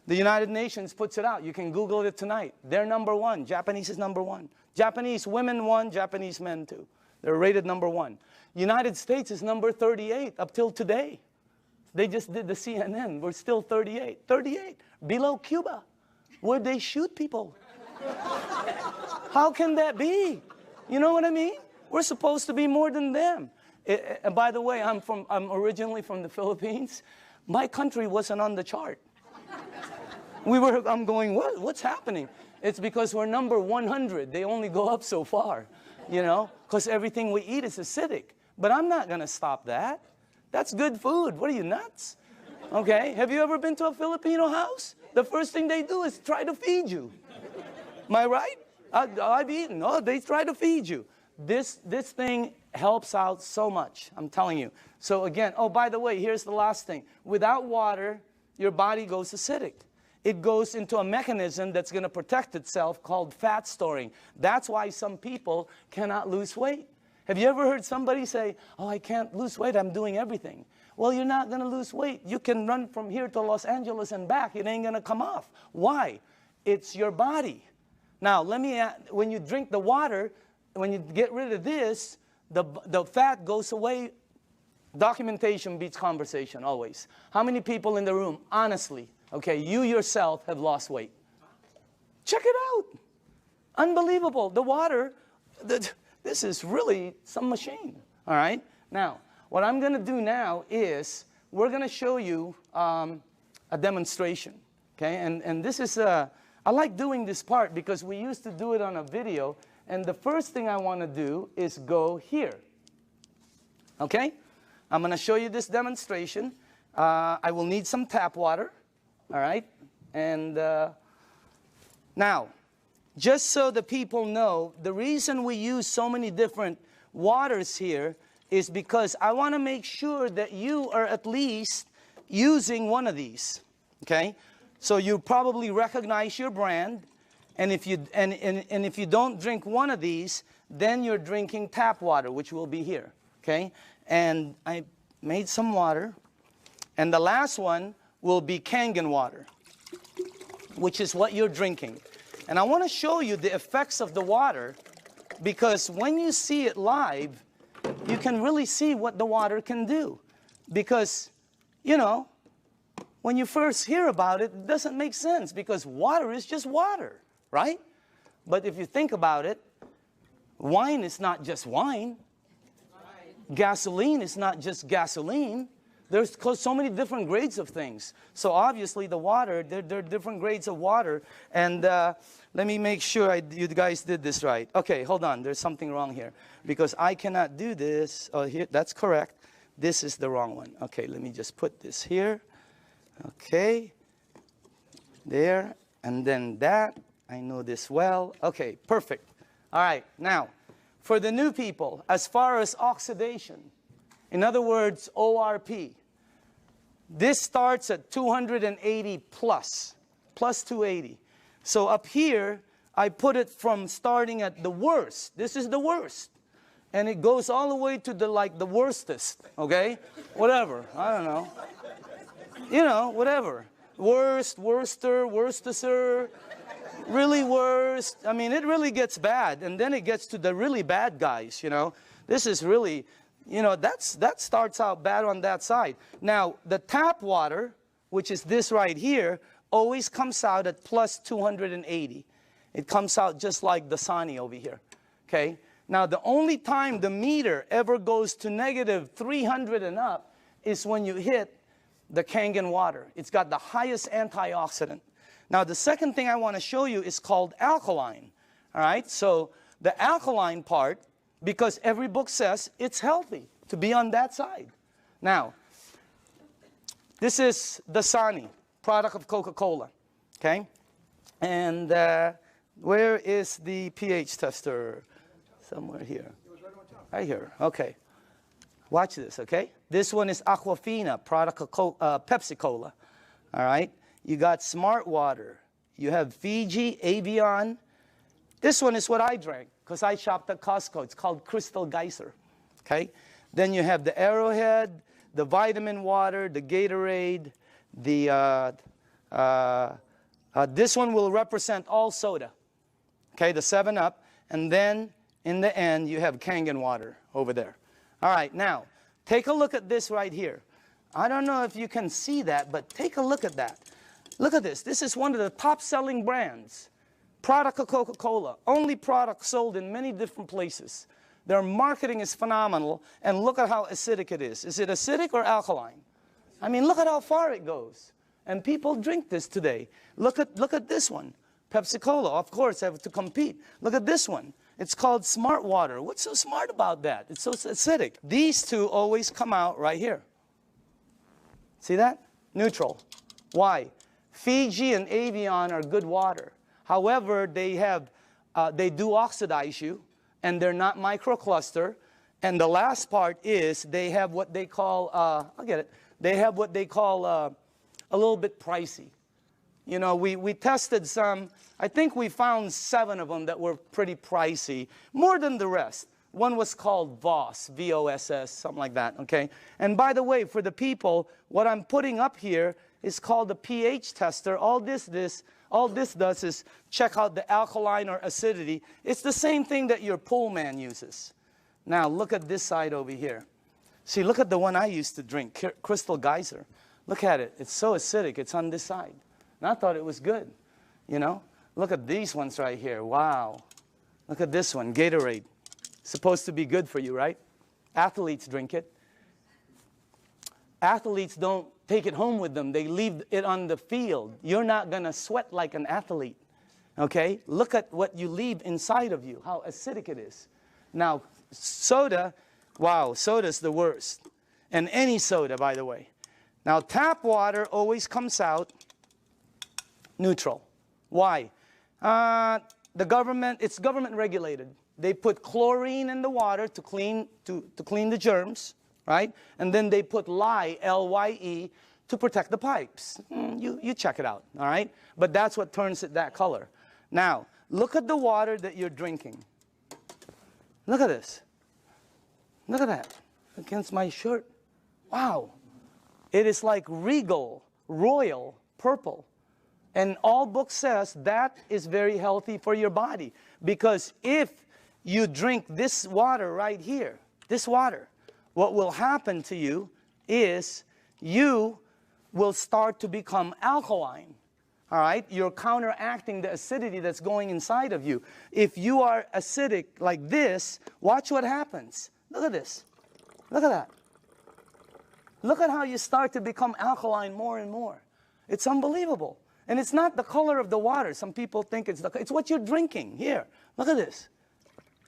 The United Nations puts it out. You can Google it tonight. They're number one. Japanese is number one. Japanese women 1, Japanese men 2. They're rated number 1. United States is number 38 up till today. They just did the CNN. We're still 38. 38. Below Cuba, where they shoot people. How can that be? You know what I mean? We're supposed to be more than them. And by the way, I'm originally from the Philippines. My country wasn't on the chart. I'm going, what's happening? It's because we're number 100. They only go up so far, you know, because everything we eat is acidic. But I'm not going to stop that. That's good food. What are you, nuts? Okay, have you ever been to a Filipino house? The first thing they do is try to feed you. Am I right? I've eaten. Oh, they try to feed you. This thing helps out so much, I'm telling you. So again, oh, by the way, here's the last thing. Without water, your body goes acidic. It goes into a mechanism that's going to protect itself called fat storing. That's why some people cannot lose weight. Have you ever heard somebody say, oh, I can't lose weight, I'm doing everything? Well, you're not going to lose weight. You can run from here to Los Angeles and back. It ain't going to come off. Why? It's your body. Now, when you drink the water, when you get rid of this, the fat goes away. Documentation beats conversation, always. How many people in the room, honestly, okay, you yourself have lost weight? Check it out. Unbelievable. The water, this is really some machine, all right? Now, what I'm going to do now is we're going to show you a demonstration, okay? And this is, I like doing this part because we used to do it on a video, and the first thing I want to do is go here, okay? I'm going to show you this demonstration. I will need some tap water. All right, and now, just so the people know, the reason we use so many different waters here is because I want to make sure that you are at least using one of these, okay? So you probably recognize your brand, and if you, and if you don't drink one of these, then you're drinking tap water, which will be here, okay? And I made some water, and the last one will be Kangen water, which is what you're drinking. And I want to show you the effects of the water, because when you see it live, you can really see what the water can do. Because, you know, when you first hear about it, it doesn't make sense, because water is just water, right? But if you think about it, wine is not just wine. Gasoline is not just gasoline. There's so many different grades of things. So obviously the water, there are different grades of water. And let me make sure you guys did this right. Okay, hold on. There's something wrong here. Because I cannot do this. Oh, here, that's correct. This is the wrong one. Okay, let me just put this here. Okay. There. And then that. I know this well. Okay, perfect. All right, now, for the new people, as far as oxidation, in other words, ORP, this starts at 280 plus 280. So up here, I put it from starting at the worst. This is the worst. And it goes all the way to the worstest, okay? Whatever, I don't know. You know, whatever. Worst, worster, worstester, really worst. I mean, it really gets bad. And then it gets to the really bad guys, you know. This is really, you know, that starts out bad on that side. Now, the tap water, which is this right here, always comes out at plus 280. It comes out just like the Dasani over here, okay? Now, the only time the meter ever goes to negative 300 and up is when you hit the Kangen water. It's got the highest antioxidant. Now, the second thing I want to show you is called alkaline, All right, so the alkaline part, because every book says it's healthy to be on that side. Now, this is Dasani, product of Coca-Cola, okay? And where is the pH tester? Somewhere here. Right here, okay. Watch this, okay? This one is Aquafina, product of Pepsi-Cola, all right? You got Smart Water. You have Fiji, Avion. This one is what I drank because I shopped at Costco. It's called Crystal Geyser, okay? Then you have the Arrowhead, the vitamin water, the Gatorade, the, this one will represent all soda, okay, the 7-Up. And then in the end, you have Kangen water over there. All right, now, take a look at this right here. I don't know if you can see that, but take a look at that. Look at this. This is one of the top-selling brands. Product of Coca-Cola. Only product sold in many different places. Their marketing is phenomenal, and look at how acidic it is. Is it acidic or alkaline? I mean, look at how far it goes. And people drink this today. Look at this one. Pepsi-Cola, of course, have to compete. Look at this one. It's called Smart Water. What's so smart about that? It's so acidic. These two always come out right here. See that? Neutral. Why? Fiji and Avion are good water. However, they do oxidize you, and they're not microcluster. And the last part is they have what they call, I'll get it, they have what they call a little bit pricey. You know, we tested some, I think we found 7 of them that were pretty pricey, more than the rest. One was called VOSS, V-O-S-S, something like that, okay? And by the way, for the people, what I'm putting up here is called the pH tester. All this does is check out the alkaline or acidity. It's the same thing that your pool man uses. Now, look at this side over here. See, look at the one I used to drink, Crystal Geyser. Look at it. It's so acidic. It's on this side. And I thought it was good, you know? Look at these ones right here. Wow. Look at this one, Gatorade. Supposed to be good for you, right? Athletes drink it. Athletes don't take it home with them. They leave it on the field. You're not going to sweat like an athlete, okay? Look at what you leave inside of you, how acidic it is. Now, soda, wow, soda's the worst. And any soda, by the way. Now, tap water always comes out neutral. Why? It's government regulated. They put chlorine in the water to clean the germs, right? And then they put lye, L-Y-E, to protect the pipes. You check it out, all right? But that's what turns it that color. Now, look at the water that you're drinking. Look at this. Look at that against my shirt. Wow. It is like regal, royal, purple. And all book says that is very healthy for your body. Because if you drink this water right here, this water, what will happen to you is you will start to become alkaline. All right? You're counteracting the acidity that's going inside of you. If you are acidic like this, watch what happens. Look at this. Look at that. Look at how you start to become alkaline more and more. It's unbelievable. And it's not the color of the water. Some people think it's what you're drinking. Here, look at this.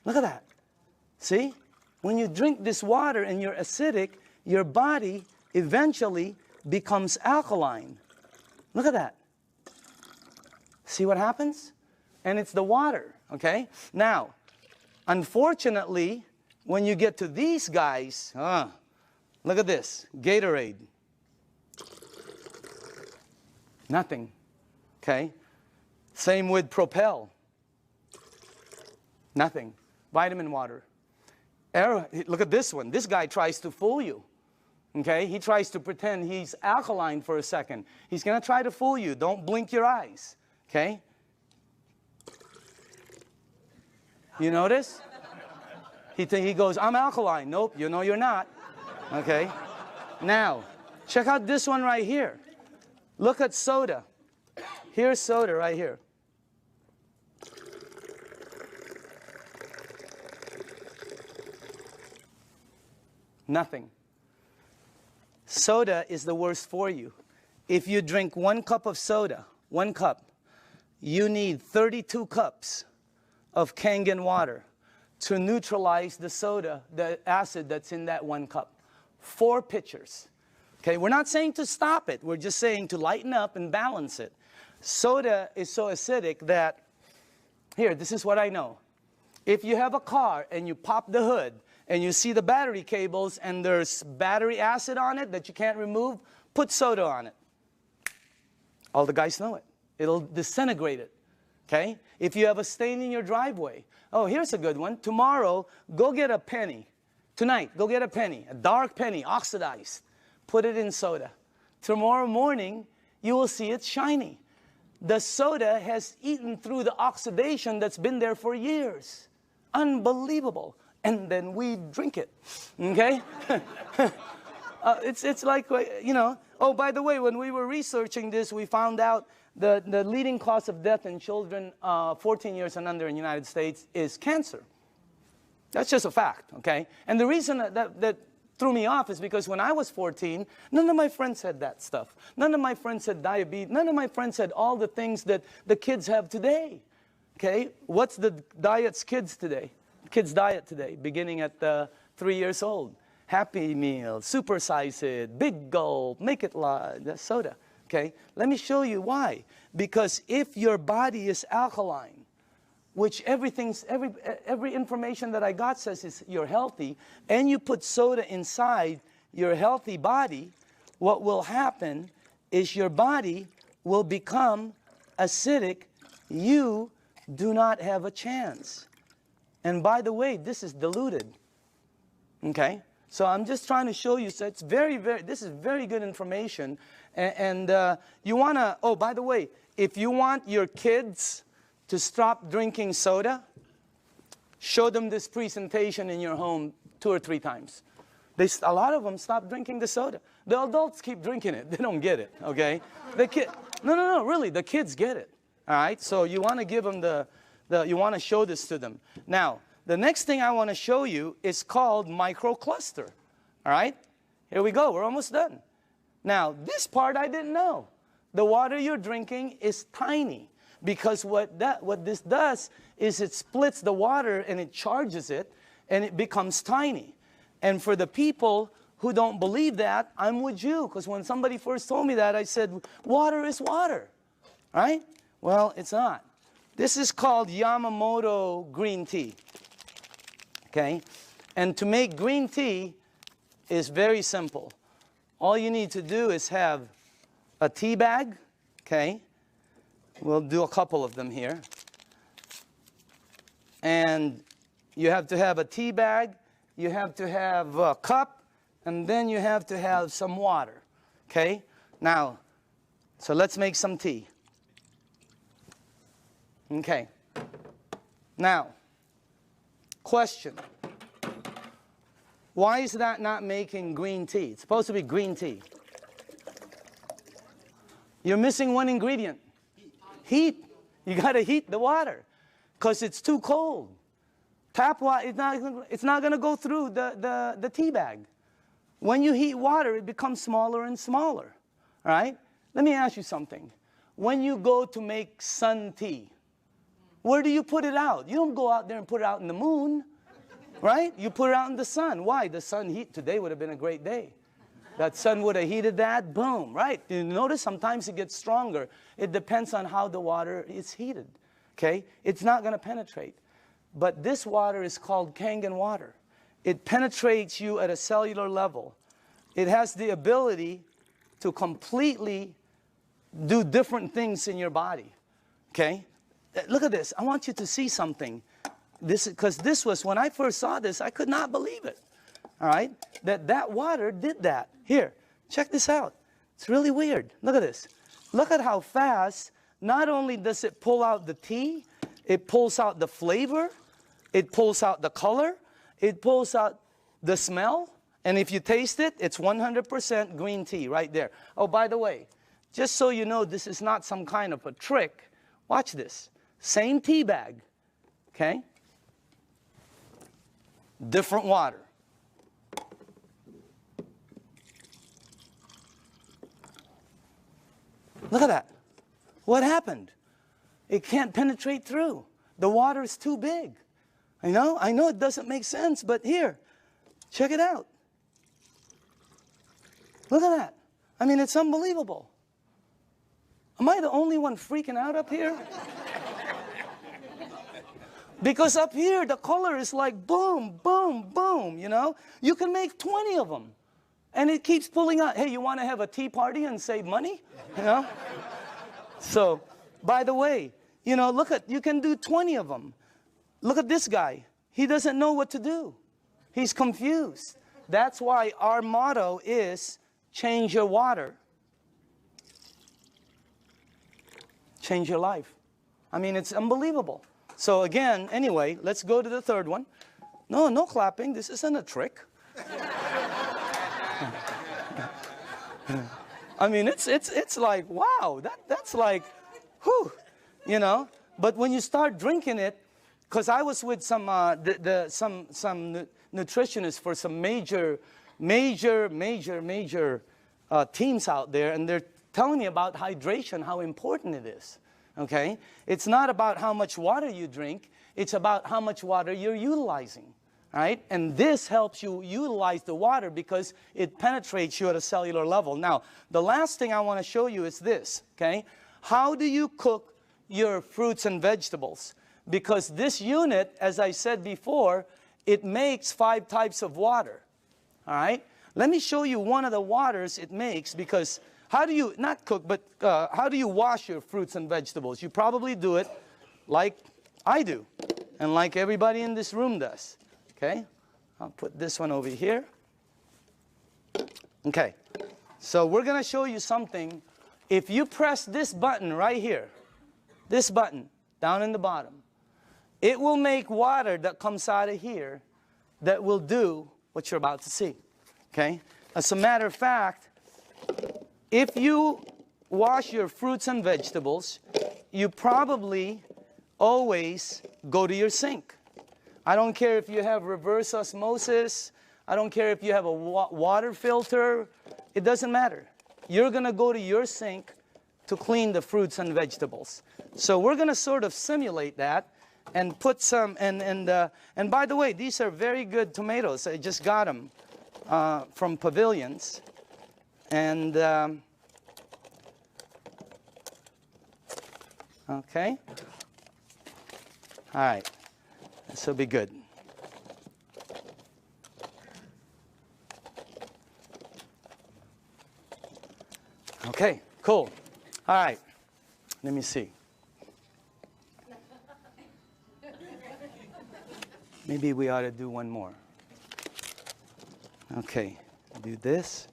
Look at that. See? When you drink this water and you're acidic, your body eventually becomes alkaline. Look at that. See what happens? And it's the water, okay? Now, unfortunately, when you get to these guys, look at this, Gatorade. Nothing, okay? Same with Propel. Nothing. Vitamin water. Look at this one. This guy tries to fool you, okay? He tries to pretend he's alkaline for a second. He's going to try to fool you. Don't blink your eyes, okay? You notice? He goes, I'm alkaline. Nope, you know you're not, okay? Now, check out this one right here. Look at soda. Here's soda right here. Nothing. Soda is the worst for you. If you drink 1 cup of soda, 1 cup, you need 32 cups of Kangen water to neutralize the soda, the acid that's in that 1 cup. 4 pitchers. Okay, we're not saying to stop it. We're just saying to lighten up and balance it. Soda is so acidic that, here, this is what I know. If you have a car and you pop the hood and you see the battery cables and there's battery acid on it that you can't remove, put soda on it. All the guys know it. It'll disintegrate it. Okay? If you have a stain in your driveway, oh, here's a good one. Tomorrow, go get a penny. Tonight, go get a penny, a dark penny, oxidized. Put it in soda. Tomorrow morning, you will see it's shiny. The soda has eaten through the oxidation that's been there for years. Unbelievable. And then we drink it. Okay? It's like, you know, oh, by the way, when we were researching this, we found out the leading cause of death in children 14 years and under in the United States is cancer. That's just a fact, okay? And the reason that threw me off is because when I was 14, none of my friends had that stuff. None of my friends had diabetes. None of my friends had all the things that the kids have today, okay? What's the kids' diet today, beginning at 3 years old? Happy Meal, supersize it, big gulp, make it soda, okay? Let me show you why. Because if your body is alkaline, which every information that I got says is you're healthy, and you put soda inside your healthy body, what will happen is your body will become acidic. You do not have a chance. And by the way, this is diluted. Okay? So I'm just trying to show you, so it's this is very good information. And you want to, oh, by the way, if you want your kids to stop drinking soda, show them this presentation in your home 2 or 3 times. A lot of them stop drinking the soda. The adults keep drinking it. They don't get it, okay? No, really, the kids get it, all right? So you want to give them you want to show this to them. Now, the next thing I want to show you is called microcluster, all right? Here we go. We're almost done. Now, this part I didn't know. The water you're drinking is tiny. Because what this does is it splits the water and it charges it and it becomes tiny. And for the people who don't believe that, I'm with you. Because when somebody first told me that, I said, water is water, right? Well, it's not. This is called Yamamoto green tea, okay? And to make green tea is very simple. All you need to do is have a tea bag, okay? We'll do a couple of them here. And you have to have a tea bag, you have to have a cup, and then you have to have some water. Okay? Now, so let's make some tea. Okay. Now, question. Why is that not making green tea? It's supposed to be green tea. You're missing one ingredient. Heat. You got to heat the water because it's too cold. Tap water, it's not going to go through the tea bag. When you heat water, it becomes smaller and smaller. All right? Let me ask you something. When you go to make sun tea, where do you put it out? You don't go out there and put it out in the moon, right? You put it out in the sun. Why? The sun heat. Today would have been a great day. That sun would have heated that, boom, right? You notice sometimes it gets stronger. It depends on how the water is heated, okay? It's not going to penetrate. But this water is called Kangen water. It penetrates you at a cellular level. It has the ability to completely do different things in your body, okay? Look at this. I want you to see something. Because this was, when I first saw this, I could not believe it. All right? That water did that. Here, check this out. It's really weird. Look at this. Look at how fast, not only does it pull out the tea, it pulls out the flavor, it pulls out the color, it pulls out the smell, and if you taste it, it's 100% green tea right there. Oh, by the way, just so you know, this is not some kind of a trick. Watch this. Same tea bag, okay? Different water. Look at that. What happened? It can't penetrate through The water is too big. I know it doesn't make sense, but here, check it out. Look at that. I mean, it's unbelievable. Am I the only one freaking out up here? Because up here, the color is like boom, boom, boom, you know? You can make 20 of them. And it keeps pulling out. Hey, you want to have a tea party and save money? You know? So, by the way, you know, look at, you can do 20 of them. Look at this guy. He doesn't know what to do. He's confused. That's why our motto is change your water. Change your life. I mean, it's unbelievable. So again, anyway, let's go to the third one. No clapping. This isn't a trick. I mean, it's like, wow, that's like, whew, you know. But when you start drinking it, because I was with some nutritionists for some major teams out there, and they're telling me about hydration, how important it is. Okay, it's not about how much water you drink; it's about how much water you're utilizing. Right? And this helps you utilize the water because it penetrates you at a cellular level. Now, the last thing I want to show you is this, okay? How do you cook your fruits and vegetables? Because this unit, as I said before, it makes 5 types of water, all right? Let me show you one of the waters it makes, because how do you, not cook, but how do you wash your fruits and vegetables? You probably do it like I do, and like everybody in this room does. Okay, I'll put this one over here. Okay, so we're going to show you something. If you press this button right here, this button down in the bottom, it will make water that comes out of here that will do what you're about to see. Okay, as a matter of fact, if you wash your fruits and vegetables, you probably always go to your sink. I don't care if you have reverse osmosis. I don't care if you have a water filter. It doesn't matter. You're going to go to your sink to clean the fruits and vegetables. So we're going to sort of simulate that and put some, and by the way, these are very good tomatoes. I just got them from Pavilions. And, okay. All right. This will be good. Okay, cool. All right, let me see. Maybe we ought to do one more. Okay, do this.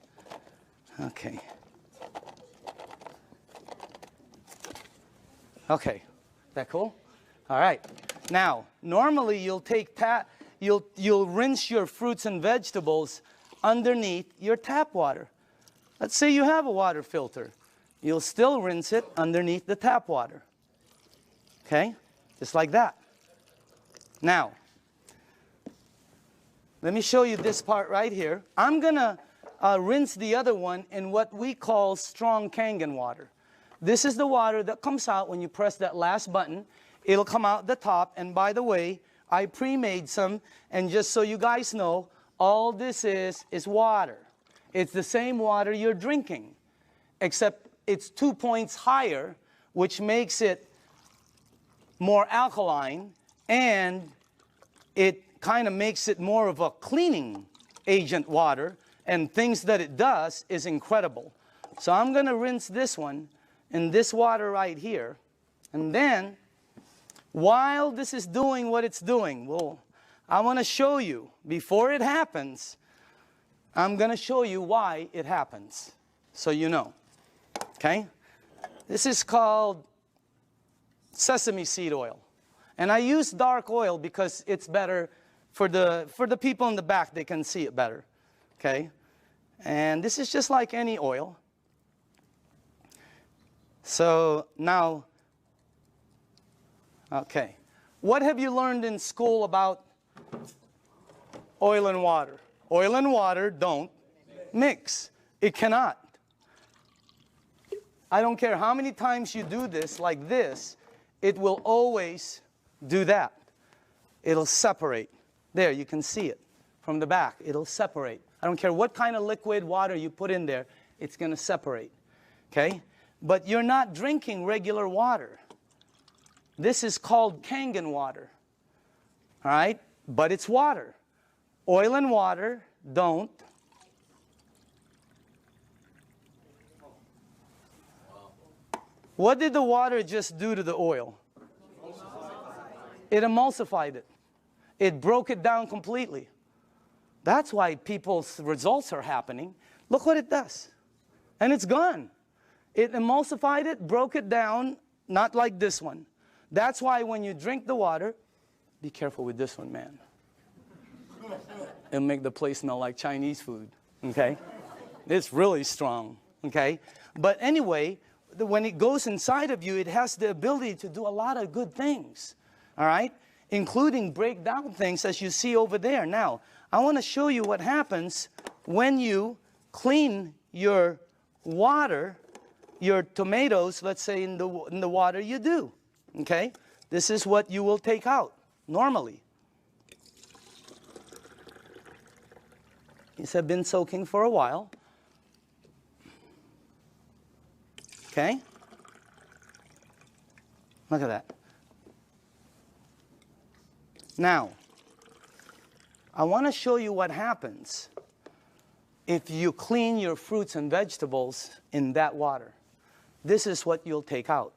Okay. Okay, is that cool? All right. Now, normally you'll you'll rinse your fruits and vegetables underneath your tap water. Let's say you have a water filter. You'll still rinse it underneath the tap water. Okay? Just like that. Now, let me show you this part right here. I'm going to rinse the other one in what we call strong Kangen water. This is the water that comes out when you press that last button. It'll come out the top, and by the way, I pre-made some, and just so you guys know, all this is water. It's the same water you're drinking, except it's 2 points higher, which makes it more alkaline, and it kind of makes it more of a cleaning agent water, and things that it does is incredible. So I'm going to rinse this one in this water right here, and then while this is doing what it's doing, well, I want to show you, before it happens, I'm going to show you why it happens, so you know. Okay? This is called sesame seed oil. And I use dark oil because it's better for the people in the back. They can see it better. Okay? And this is just like any oil. So now, okay. What have you learned in school about oil and water? Oil and water don't mix. It cannot. I don't care how many times you do this like this, it will always do that. It'll separate. There, you can see it from the back. It'll separate. I don't care what kind of liquid water you put in there, it's going to separate. Okay? But you're not drinking regular water. This is called Kangen water. All right? But it's water. Oil and water don't. What did the water just do to the oil? It emulsified it. It broke it down completely. That's why people's results are happening. Look what it does. And it's gone. It emulsified it, broke it down, not like this one. That's why when you drink the water, be careful with this one, man. It'll make the place smell like Chinese food, okay? It's really strong, okay? But anyway, when it goes inside of you, it has the ability to do a lot of good things, all right? Including break down things as you see over there. Now, I want to show you what happens when you clean your water, your tomatoes, let's say in the water you do, okay? This is what you will take out normally. These have been soaking for a while. Okay? Look at that. Now, I want to show you what happens if you clean your fruits and vegetables in that water. This is what you'll take out.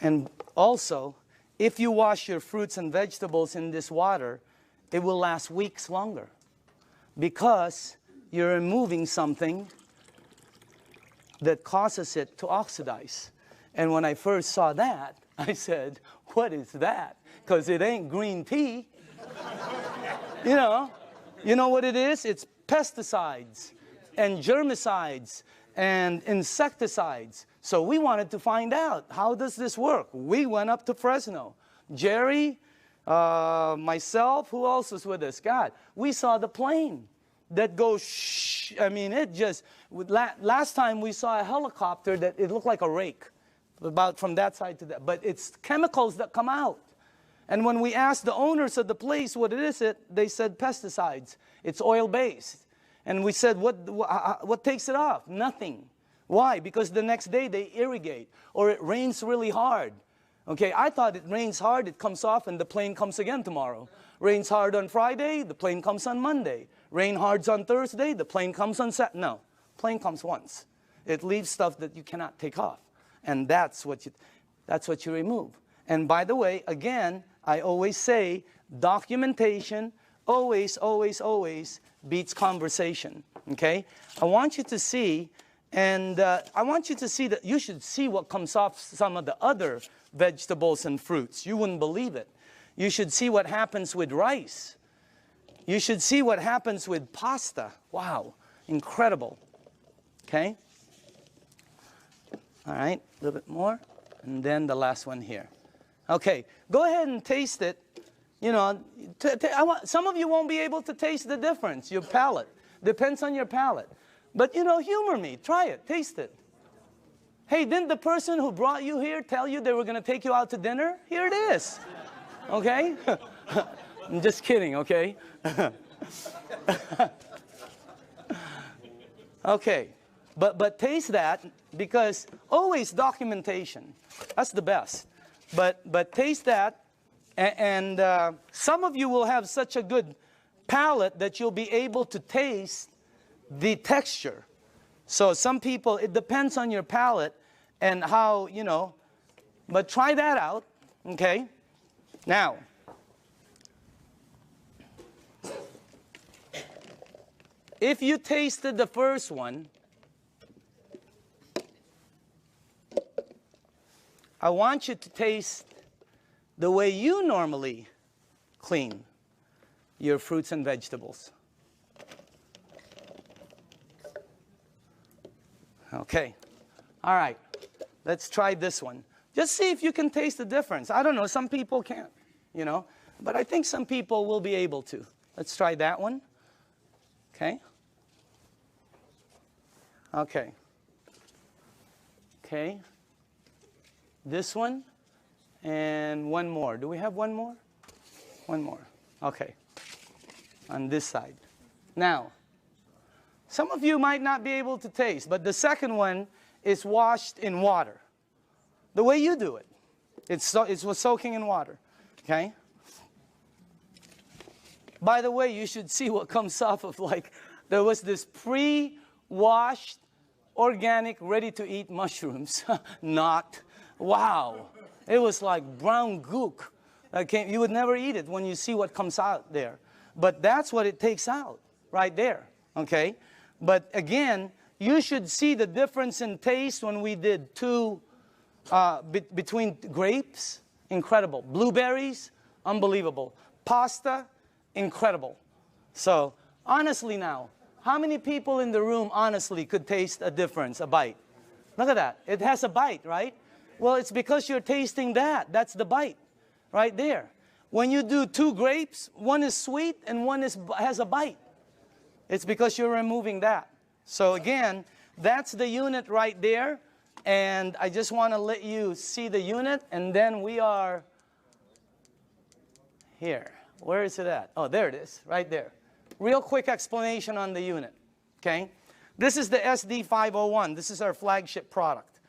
And also, if you wash your fruits and vegetables in this water, it will last weeks longer because you're removing something that causes it to oxidize. And when I first saw that, I said, what is that? Because it ain't green tea. You know what it is? It's pesticides and germicides and insecticides. So we wanted to find out, how does this work? We went up to Fresno. Jerry, myself, who else was with us? God, we saw the plane that goes shh. I mean, it just, last time we saw a helicopter that it looked like a rake, about from that side to that. But it's chemicals that come out. And when we asked the owners of the place what it is, they said pesticides. It's oil-based. And we said, what takes it off? Nothing. Why? Because the next day they irrigate, or it rains really hard. Okay, I thought it rains hard, it comes off, and the plane comes again tomorrow. Rains hard on Friday, the plane comes on Monday. Rain hard on Thursday, the plane comes on Saturday. No, plane comes once. It leaves stuff that you cannot take off. And that's what you remove. And by the way, again, I always say, documentation always, always, always beats conversation. Okay? I want you to see, and I want you to see that you should see what comes off some of the other vegetables and fruits. You wouldn't believe it. You should see what happens with rice. You should see what happens with pasta. Wow, incredible. Okay? All right, a little bit more. And then the last one here. Okay, go ahead and taste it. You know, some of you won't be able to taste the difference, your palate. Depends on your palate. But, you know, humor me. Try it. Taste it. Hey, didn't the person who brought you here tell you they were going to take you out to dinner? Here it is. Okay? I'm just kidding, okay? Okay. But taste that, because always documentation. That's the best. But taste that, and some of you will have such a good palate that you'll be able to taste the texture. So some people, it depends on your palate and how, you know, but try that out, okay? Now, if you tasted the first one, I want you to taste the way you normally clean your fruits and vegetables. Okay. All right. Let's try this one. Just see if you can taste the difference. I don't know. Some people can't, you know. but I think some people will be able to. Let's try that one. Okay. Okay. Okay. This one and one more. Do we have one more? One more. Okay. On this side. Now, some of you might not be able to taste, but the second one is washed in water. The way you do it. It's soaking in water. Okay? By the way, you should see what comes off of, like, there was this pre-washed, organic, ready-to-eat mushrooms. Not. Wow. It was like brown gook. You would never eat it when you see what comes out there. But that's what it takes out right there. Okay? But again, you should see the difference in taste when we did between grapes, incredible. Blueberries, unbelievable. Pasta, incredible. So, honestly now, how many people in the room honestly could taste a difference, a bite? Look at that. It has a bite, right? Well, it's because you're tasting that. That's the bite right there. When you do 2 grapes, one is sweet and one has a bite. It's because you're removing that. So again, that's the unit right there. And I just want to let you see the unit. And then we are here. Where is it at? Oh, there it is, right there. Real quick explanation on the unit, okay? This is the SD501. This is our flagship product.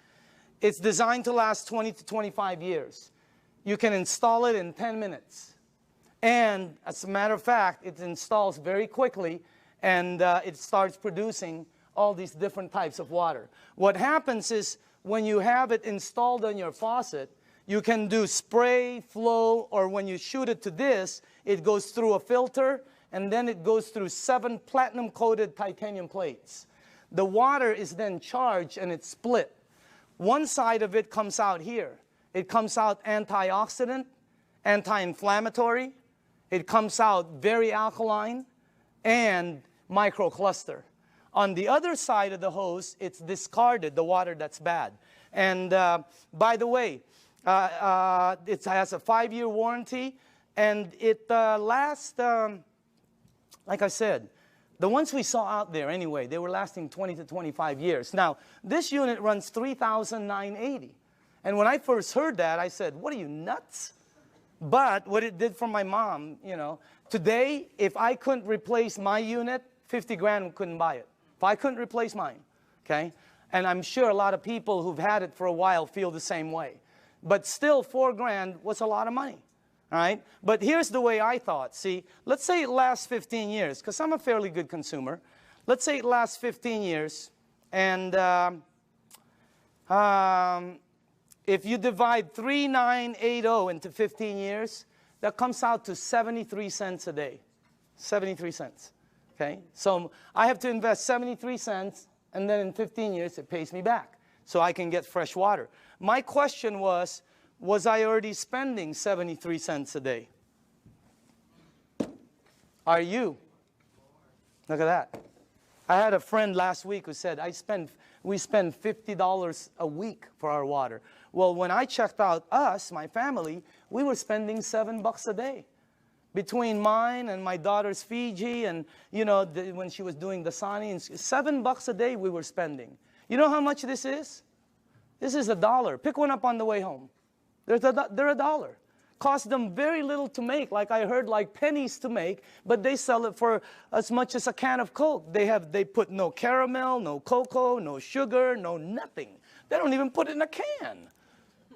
It's designed to last 20 to 25 years. You can install it in 10 minutes. And as a matter of fact, it installs very quickly, and it starts producing all these different types of water. What happens is when you have it installed on your faucet, you can do spray, flow, or when you shoot it to this, it goes through a filter, and then it goes through 7 platinum-coated titanium plates. The water is then charged, and it's split. One side of it comes out here. It comes out antioxidant, anti-inflammatory. It comes out very alkaline, and microcluster. On the other side of the hose, it's discarded, the water that's bad. And by the way, it has a 5-year warranty, and it lasts, like I said, the ones we saw out there anyway, they were lasting 20 to 25 years. Now, this unit runs $3,980. And when I first heard that, I said, what are you, nuts? But what it did for my mom, you know, today, if I couldn't replace my unit, 50 grand couldn't buy it. If I couldn't replace mine, okay? And I'm sure a lot of people who've had it for a while feel the same way. But still, 4 grand was a lot of money, all right? But here's the way I thought. See, let's say it lasts 15 years, because I'm a fairly good consumer. Let's say it lasts 15 years, and if you divide 3,980 into 15 years, that comes out to 73 cents a day. 73 cents. Okay? So I have to invest 73 cents, and then in 15 years, it pays me back. So I can get fresh water. My question was I already spending 73 cents a day? Are you? Look at that. I had a friend last week who said, we spend $50 a week for our water. Well, when I checked out us, my family, we were spending $7 a day. Between mine and my daughter's Fiji and, you know, when she was doing the Sani, $7 a day we were spending. You know how much this is? This is $1. Pick one up on the way home. They're $1. Cost them very little to make, like I heard, like pennies to make, but they sell it for as much as a can of Coke. They put no caramel, no cocoa, no sugar, no nothing. They don't even put it in a can.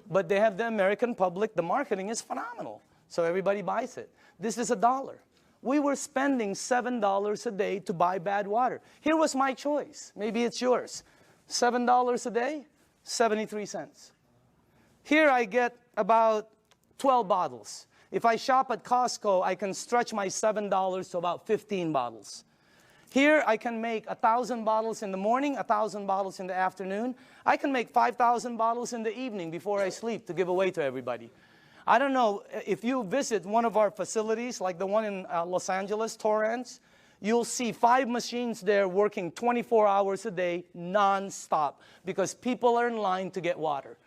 But they have the American public, the marketing is phenomenal. So everybody buys it. This is $1. We were spending $7 a day to buy bad water. Here was my choice. Maybe it's yours. $7 a day, 73 cents. Here I get about 12 bottles. If I shop at Costco, I can stretch my $7 to about 15 bottles. Here I can make 1,000 bottles in the morning, 1,000 bottles in the afternoon. I can make 5,000 bottles in the evening before I sleep to give away to everybody. I don't know, if you visit one of our facilities, like the one in Los Angeles, Torrance, you'll see 5 machines there working 24 hours a day, non-stop, because people are in line to get water.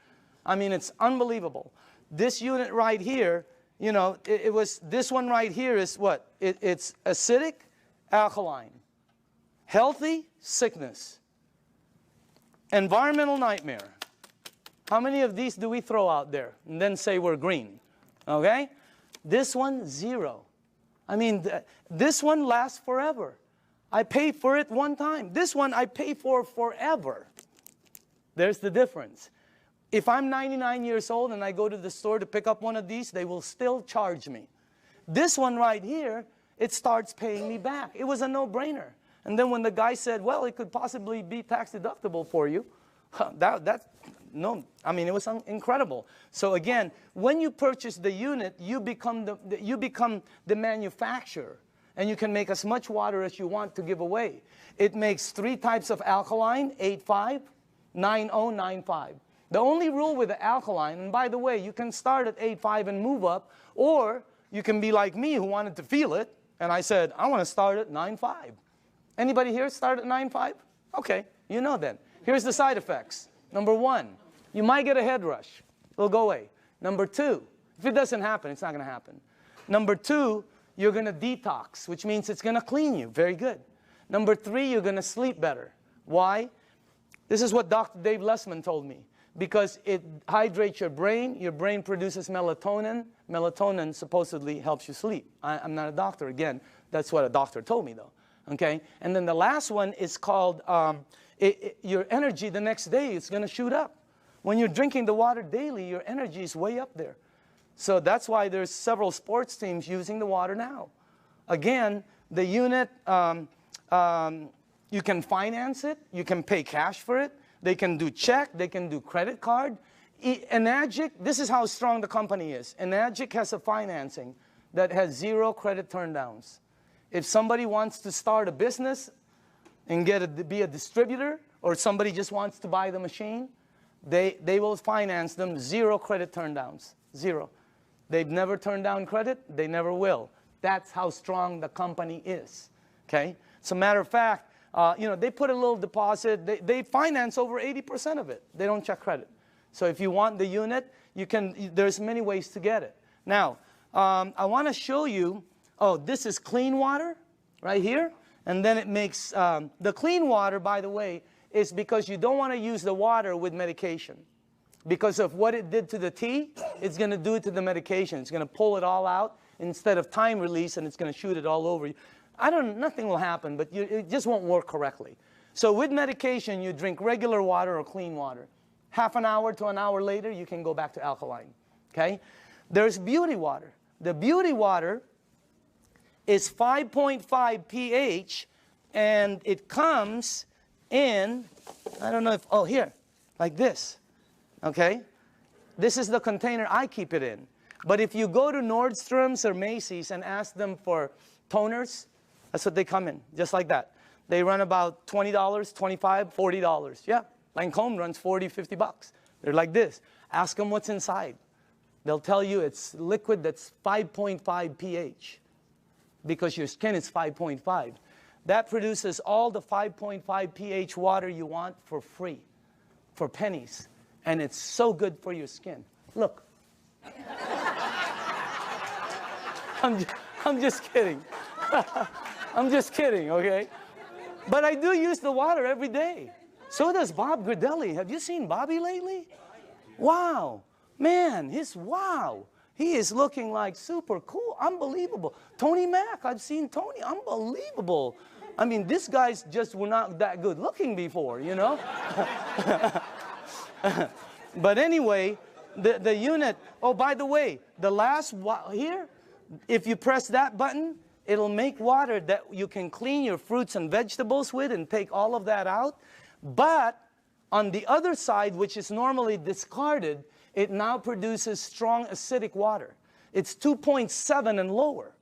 I mean, it's unbelievable. This unit right here you know, it was, this one right here is what? It's acidic, alkaline. Healthy, sickness. Environmental nightmare. How many of these do we throw out there and then say we're green? Okay? This one, 0. I mean, this one lasts forever. I pay for it one time. This one I pay for forever. There's the difference. If I'm 99 years old and I go to the store to pick up one of these, they will still charge me. This one right here, it starts paying me back. It was a no-brainer. And then when the guy said, well, it could possibly be tax deductible for you, no, I mean, it was incredible. So again, when you purchase the unit, you become the manufacturer. And you can make as much water as you want to give away. It makes 3 types of alkaline, 8.5, 9.0, 9.5. The only rule with the alkaline, and by the way, you can start at 8.5 and move up, or you can be like me who wanted to feel it, and I said, I want to start at 9.5. Anybody here start at 9.5? Okay, you know then. Here's the side effects. Number 1, you might get a head rush. It'll go away. Number 2, if it doesn't happen, it's not going to happen. Number 2, you're going to detox, which means it's going to clean you. Very good. Number 3, you're going to sleep better. Why? This is what Dr. Dave Lessman told me. Because it hydrates your brain produces melatonin. Melatonin supposedly helps you sleep. I'm not a doctor, again. That's what a doctor told me, though. Okay? And then the last one is called, your energy the next day is going to shoot up. When you're drinking the water daily, your energy is way up there. So that's why there's several sports teams using the water now. Again, the unit, you can finance it. You can pay cash for it. They can do check. They can do credit card. Enagic, this is how strong the company is. Enagic has a financing that has 0 credit turndowns. If somebody wants to start a business and be a distributor, or somebody just wants to buy the machine, they will finance them 0 credit turndowns. 0. They've never turned down credit. They never will. That's how strong the company is. Okay? As a matter of fact, you know, they put a little deposit. They finance over 80% of it. They don't check credit. So if you want the unit, there's many ways to get it. Now, I want to show you, this is clean water right here. And then it makes, the clean water, by the way, is because you don't want to use the water with medication. Because of what it did to the tea, it's going to do it to the medication. It's going to pull it all out instead of time release, and it's going to shoot it all over you. Nothing will happen, but it just won't work correctly. So with medication, you drink regular water or clean water. Half an hour to an hour later, you can go back to alkaline. Okay? There's beauty water. The beauty water is 5.5 pH, and it comes in, I don't know if, here, like this. Okay? This is the container I keep it in. But if you go to Nordstrom's or Macy's and ask them for toners, that's what they come in, just like that. They run about $20, $25, $40. Yeah, Lancome runs 40, 50 bucks. They're like this. Ask them what's inside. They'll tell you it's liquid that's 5.5 pH because your skin is 5.5. That produces all the 5.5 pH water you want for free, for pennies. And it's so good for your skin. Look. I'm just kidding. I'm just kidding, okay? But I do use the water every day. So does Bob Gridelli. Have you seen Bobby lately? Wow. Man, wow. He is looking like super cool. Unbelievable. Tony Mack, I've seen Tony. Unbelievable. I mean, these guys just were not that good looking before, you know? But anyway, the unit, by the way, the last here, if you press that button, it'll make water that you can clean your fruits and vegetables with and take all of that out. But on the other side, which is normally discarded, it now produces strong acidic water. It's 2.7 and lower.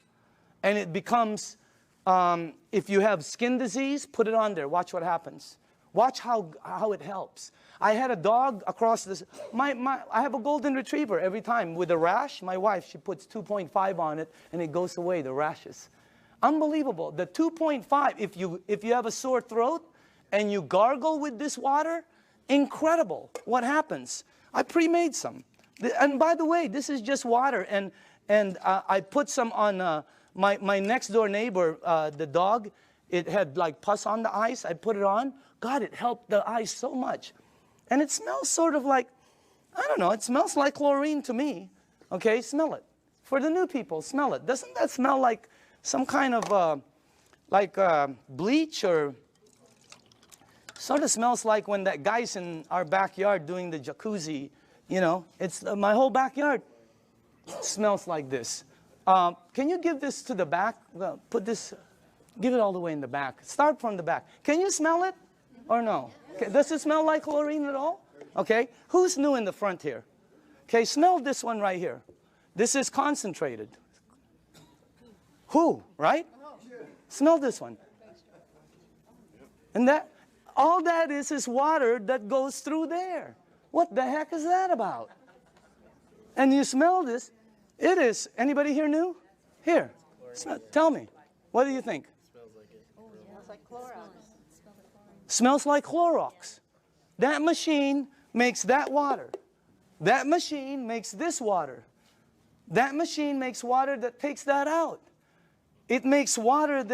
And it becomes, if you have skin disease, put it on there. Watch what happens. Watch how it helps. I had a dog across this. I have a golden retriever every time with a rash. My wife, she puts 2.5 on it, and it goes away, the rashes. Unbelievable. The 2.5, if you have a sore throat and you gargle with this water, incredible. What happens? I pre-made some. And by the way, this is just water. And And I put some on my next door neighbor, the dog. It had like pus on the ice. I put it on. God, it helped the ice so much. And it smells sort of like, I don't know, it smells like chlorine to me. Okay, smell it. For the new people, smell it. Doesn't that smell like some kind of bleach, or sort of smells like when that guy's in our backyard doing the jacuzzi, you know? It's my whole backyard smells like this. Can you give this to the back? Well, put this, give it all the way in the back. Start from the back. Can you smell it or no? Okay. Does it smell like chlorine at all? Okay. Who's new in the front here? Okay, smell this one right here. This is concentrated. Who, right? Smell this one. And that, all that is water that goes through there. What the heck is that about? And you smell this. It is, anybody here new? Here, smell, tell me. What do you think? Smells like it. Oh, yeah. Smells like Clorox. Smells like Clorox. That machine makes that water. That machine makes this water. That machine makes water that takes that out. It makes water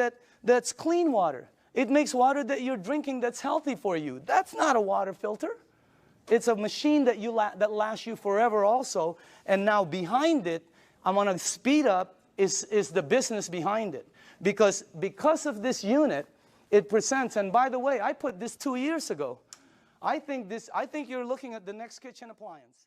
that's clean water. It makes water that you're drinking that's healthy for you. That's not a water filter. It's a machine that that lasts you forever also. And now behind it, I'm going to speed up, is the business behind it. Because of this unit, it presents, and by the way, I put this 2 years ago. I think you're looking at the next kitchen appliance.